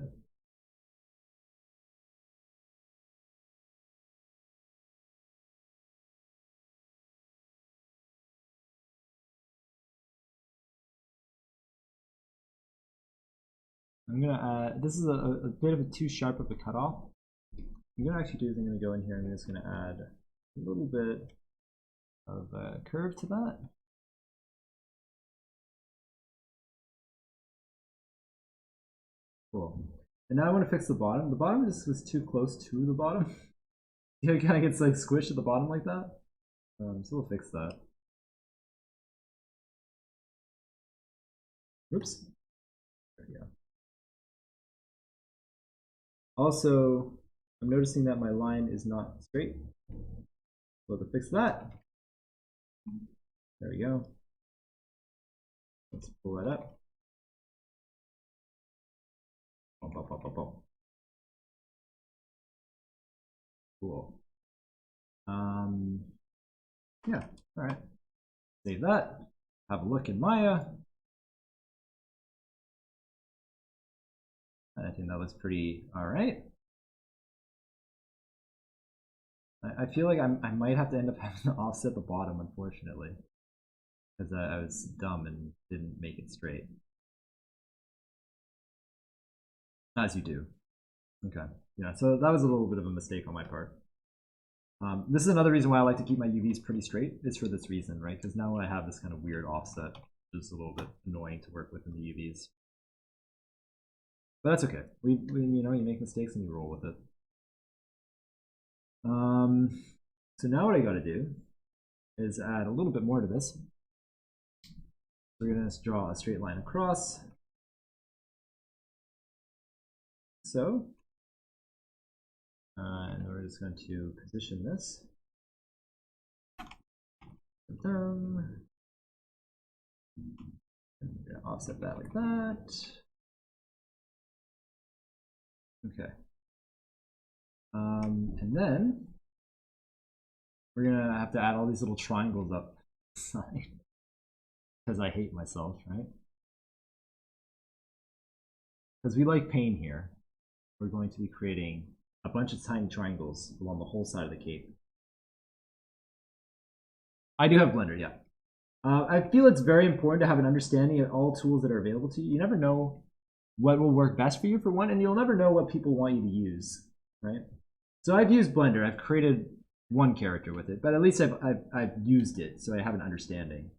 I'm gonna add, this is a bit of a too sharp of a cutoff. I'm gonna actually do is I'm gonna go in here and I'm just gonna add a little bit of a curve to that. Cool. And now I want to fix the bottom. The bottom just was too close to the bottom. Yeah, it kind of gets like squished at the bottom like that. So we'll fix that. Oops. There we go. Also, I'm noticing that my line is not straight. So to fix that, there we go. Let's pull that up. Bump, bump, bump, bump, bump. Cool. Yeah, all right. Save that. Have a look in Maya. I think that was pretty all right. I feel like I might have to end up having to offset the bottom, unfortunately, because I was dumb and didn't make it straight. As you do. Okay. Yeah, so that was a little bit of a mistake on my part. This is another reason why I like to keep my UVs pretty straight, is for this reason, right? Because now I have this kind of weird offset, which is a little bit annoying to work with in the UVs. But that's okay. We you know, you make mistakes and you roll with it. So now what I got to do is add a little bit more to this. We're going to draw a straight line across. So, and we're just going to position this. And we're going to offset that like that. Okay. And then we're gonna have to add all these little triangles up the side because I hate myself, right? Because we like pain here, we're going to be creating a bunch of tiny triangles along the whole side of the cape. I do have Blender, yeah. I feel it's very important to have an understanding of all tools that are available to you. You never know what will work best for you for one, and you'll never know what people want you to use, right? So I've used Blender. I've created one character with it, but at least I've used it, so I have an understanding.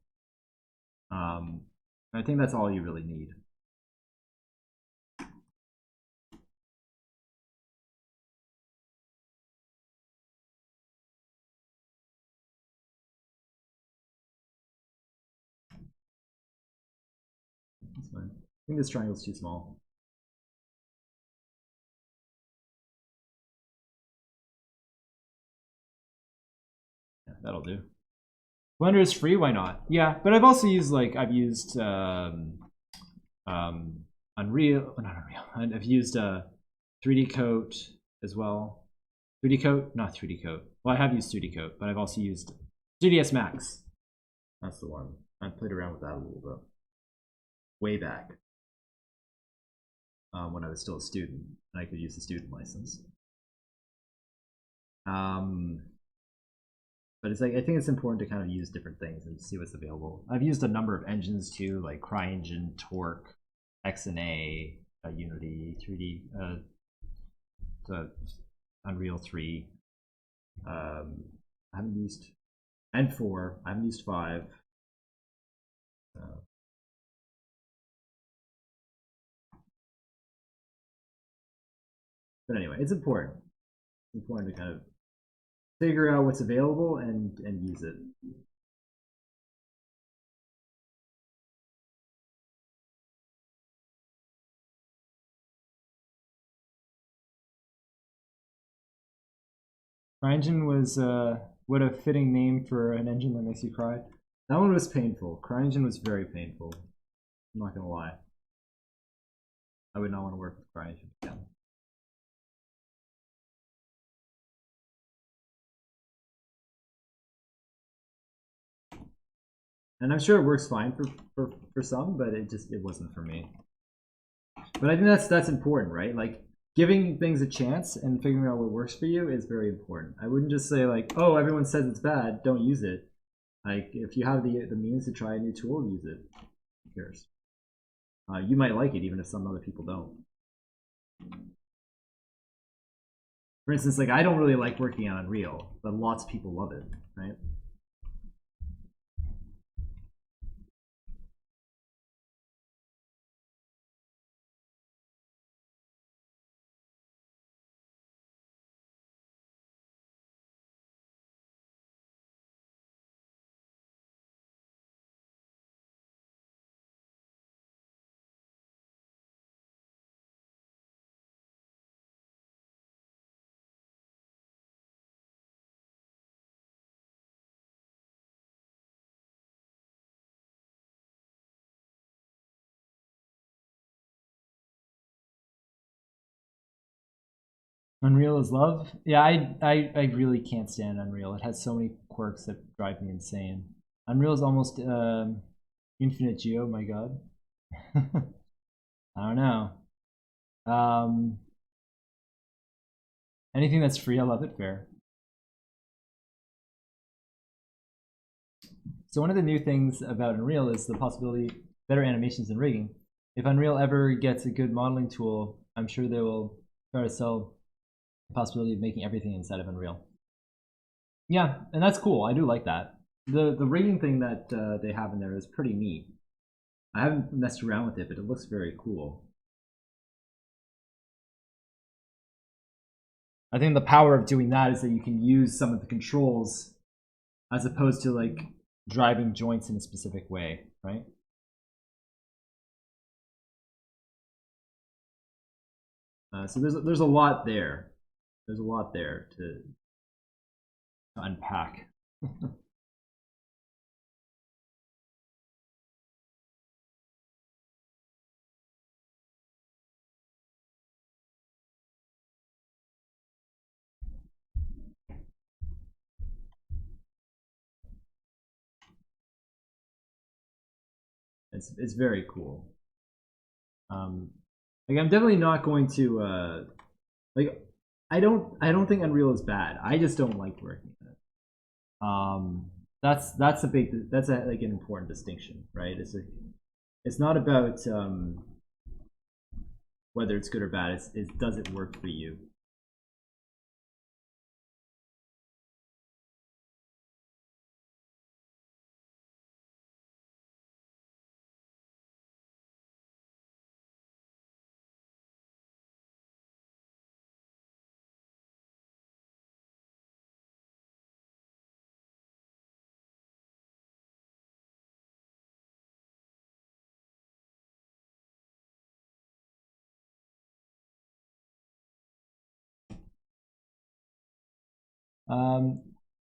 I think that's all you really need. That's fine. I think this triangle's too small. Yeah, that'll do. Blender is free, why not? Yeah, but I've also used I've used Unreal, not Unreal. I've used 3D Coat as well. 3D Coat, not 3D Coat. Well, I have used 3D Coat, but I've also used 3ds Max. That's the one. I played around with that a little bit. Way back. When I was still a student, and I could use the student license. But it's like, I think it's important to kind of use different things and see what's available. I've used a number of engines too, like CryEngine, Torque, XNA, Unity, 3D, Unreal 3. I haven't used, and 4. I haven't used 5. But anyway, it's important. It's important to kind of figure out what's available and use it. CryEngine was what a fitting name for an engine that makes you cry. That one was painful. CryEngine was very painful. I'm not gonna lie. I would not want to work with CryEngine again. And I'm sure it works fine for some, but it wasn't for me. But I think that's important, right? Like, giving things a chance and figuring out what works for you is very important. I wouldn't just say like, oh, everyone says it's bad, don't use it. Like, if you have the means to try a new tool, use it. Who cares? You might like it even if some other people don't. For instance, like, I don't really like working on Unreal, but lots of people love it, right? Unreal is love. Yeah, I really can't stand Unreal. It has so many quirks that drive me insane. Unreal is almost Infinite Geo. My God. I don't know. Anything that's free, I love it. Fair. So one of the new things about Unreal is the possibility better animations and rigging. If Unreal ever gets a good modeling tool, I'm sure they will try to sell the possibility of making everything inside of Unreal. Yeah, and that's cool. I do like that. The rigging thing that they have in there is pretty neat. I haven't messed around with it, but it looks very cool. I think the power of doing that is that you can use some of the controls as opposed to like driving joints in a specific way, right? So there's a lot there. There's a lot there to unpack. It's very cool. Like, I'm definitely not going to like, I don't think Unreal is bad. I just don't like working in it. That's like an important distinction, right? It's not about whether it's good or bad. It's does it work for you?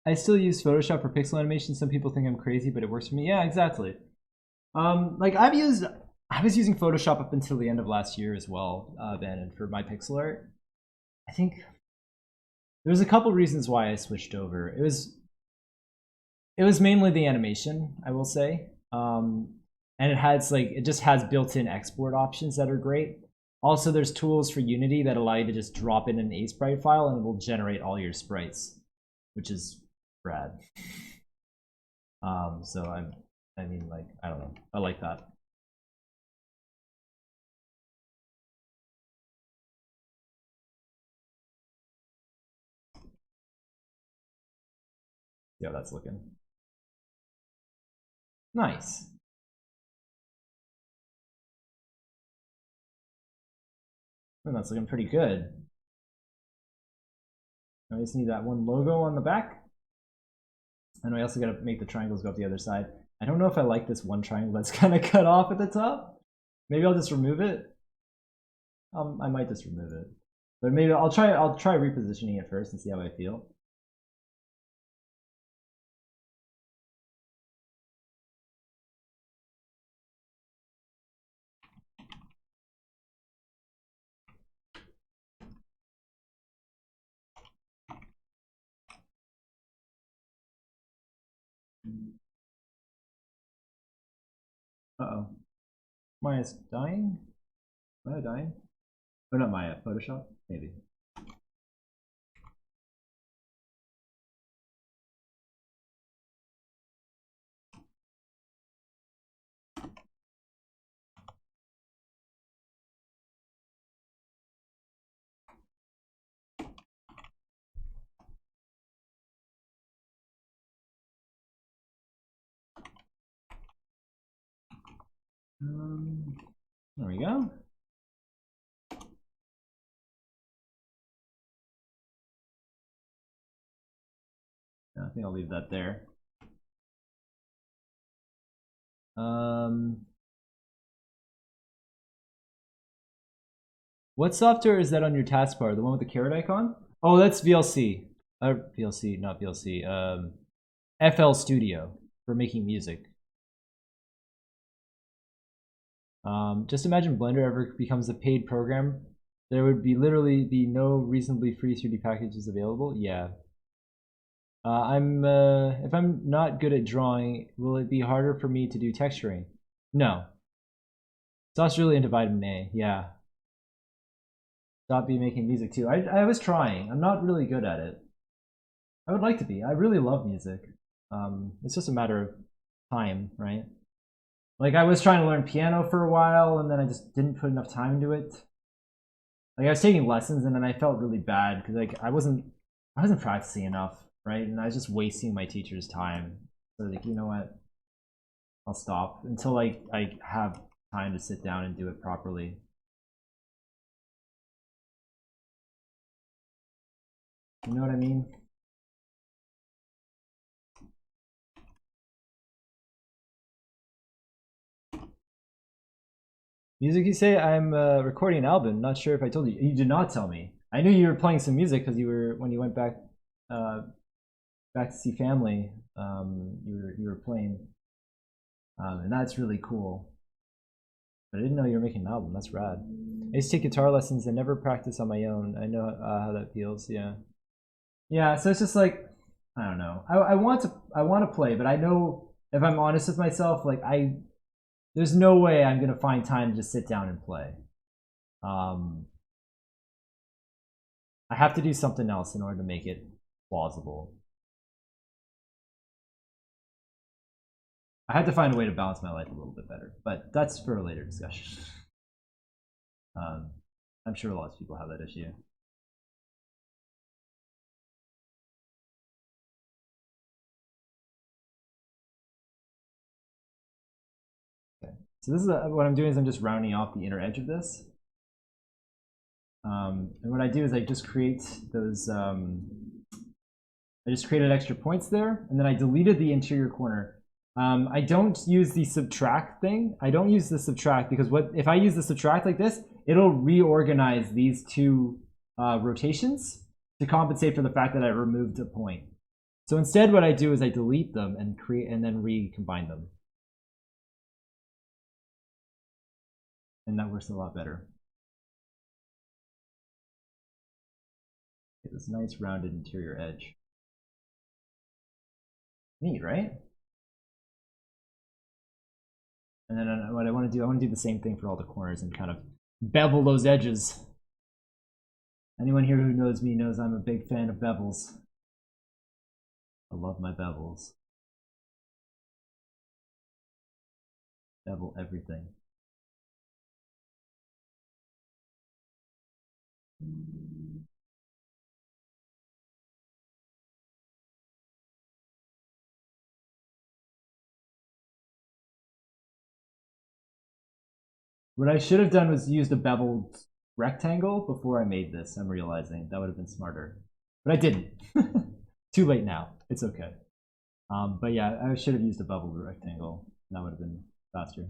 I still use Photoshop for pixel animation. Some people think I'm crazy, but it works for me. Yeah, exactly. Like, I was using Photoshop up until the end of last year as well, Bannon, for my pixel art. I think There's a couple reasons why I switched over. It was mainly the animation, I will say. And it just has built-in export options that are great. Also, there's tools for Unity that allow you to just drop in an A-sprite file and it will generate all your sprites, which is rad. So I mean, like, I don't know, I like that. Yeah, that's looking nice. And that's looking pretty good. I just need that one logo on the back. And I also got to make the triangles go up the other side. I don't know if I like this one triangle that's kind of cut off at the top. Maybe I'll just remove it. I might just remove it. But maybe I'll try repositioning it first and see how I feel. Uh-oh. Maya's dying? Maya dying? Oh, not Maya. Photoshop? Maybe. There we go. I think I'll leave that there. What software is that on your taskbar? The one with the carrot icon? Oh, that's VLC. VLC, not VLC. FL Studio for making music. Just imagine Blender ever becomes a paid program. There would literally be no reasonably free 3D packages available. Yeah. If I'm not good at drawing, will it be harder for me to do texturing? No. Sauce really into vitamin A. Yeah. Stop be making music too. I was trying. I'm not really good at it. I would like to be. I really love music. It's just a matter of time, right? Like I was trying to learn piano for a while, and then I just didn't put enough time into it. Like I was taking lessons, and then I felt really bad because like I wasn't practicing enough, right? And I was just wasting my teacher's time. So like, you know what? I'll stop until like I have time to sit down and do it properly. You know what I mean? Music, you say? I'm recording an album. Not sure if I told you. You did not tell me. I knew you were playing some music because when you went back to see family. You were playing, and that's really cool. But I didn't know you were making an album. That's rad. I used to take guitar lessons and never practice on my own. I know how that feels. Yeah, yeah. So it's just like I don't know. I want to play, but I know if I'm honest with myself, like there's no way I'm gonna find time to just sit down and play. I have to do something else in order to make it plausible. I had to find a way to balance my life a little bit better, but that's for a later discussion. I'm sure lots of people have that issue. Okay, so this is what I'm doing is I'm just rounding off the inner edge of this. And what I do is I just create those, I just created extra points there, and then I deleted the interior corner. I don't use the subtract thing. I don't use the subtract because if I use the subtract like this, it'll reorganize these two rotations to compensate for the fact that I removed a point. So instead what I do is I delete them and then recombine them. And that works a lot better. Get this nice rounded interior edge. Neat, right? And then what I want to do the same thing for all the corners and kind of bevel those edges. Anyone here who knows me knows I'm a big fan of bevels. I love my bevels. Bevel everything. What I should have done was used a beveled rectangle before I made this. I'm realizing that would have been smarter, but I didn't. Too late now. It's okay. But yeah, I should have used a beveled rectangle. That would have been faster.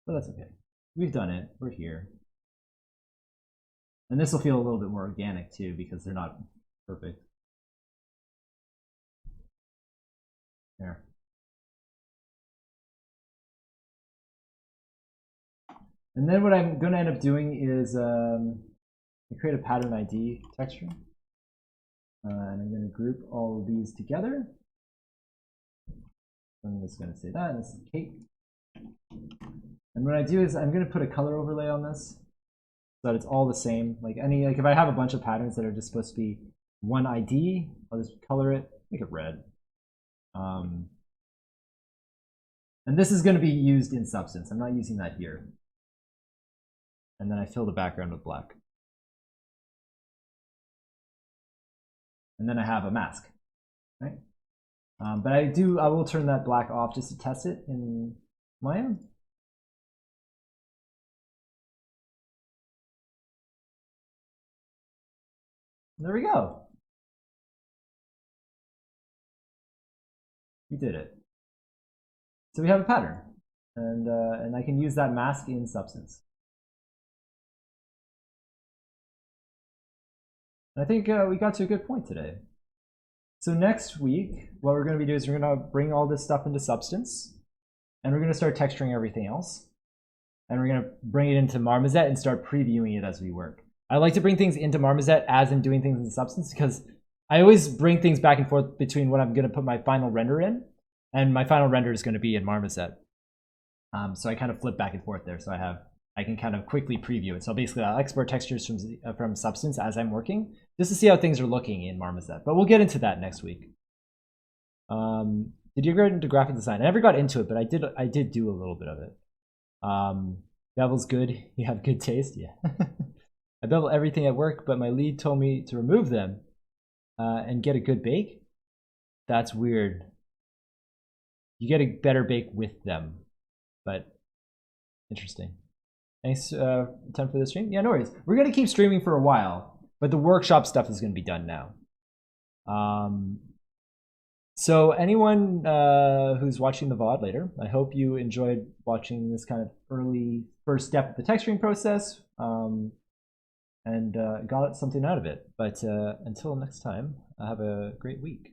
But that's okay. We've done it. We're here. And this will feel a little bit more organic too because they're not perfect. There. And then what I'm going to end up doing is create a pattern ID texture. And I'm going to group all of these together. I'm just going to say that, and this is Kate. And what I do is I'm going to put a color overlay on this so that it's all the same. Like if I have a bunch of patterns that are just supposed to be one ID, I'll just color it, make it red. And this is going to be used in Substance. I'm not using that here. And then I fill the background with black. And then I have a mask, right? But I will turn that black off just to test it in Maya. There we go. We did it. So we have a pattern, and I can use that mask in Substance. I think we got to a good point today. So next week, what we're going to be doing is we're going to bring all this stuff into Substance, and we're going to start texturing everything else. And we're going to bring it into Marmoset and start previewing it as we work. I like to bring things into Marmoset as in doing things in Substance because I always bring things back and forth between what I'm going to put my final render in, and my final render is going to be in Marmoset. So I kind of flip back and forth there. So I can kind of quickly preview it. So basically I'll export textures from Substance as I'm working just to see how things are looking in Marmoset. But we'll get into that next week. Did you get into graphic design? I never got into it, but I did do a little bit of it. Bevel's good. You have good taste? Yeah. I bevel everything at work, but my lead told me to remove them and get a good bake. That's weird. You get a better bake with them, but interesting. Thanks, time for the stream. Yeah, no worries. We're going to keep streaming for a while, but the workshop stuff is going to be done now. So anyone who's watching the VOD later, I hope you enjoyed watching this kind of early first step of the texturing process and got something out of it. But until next time, have a great week.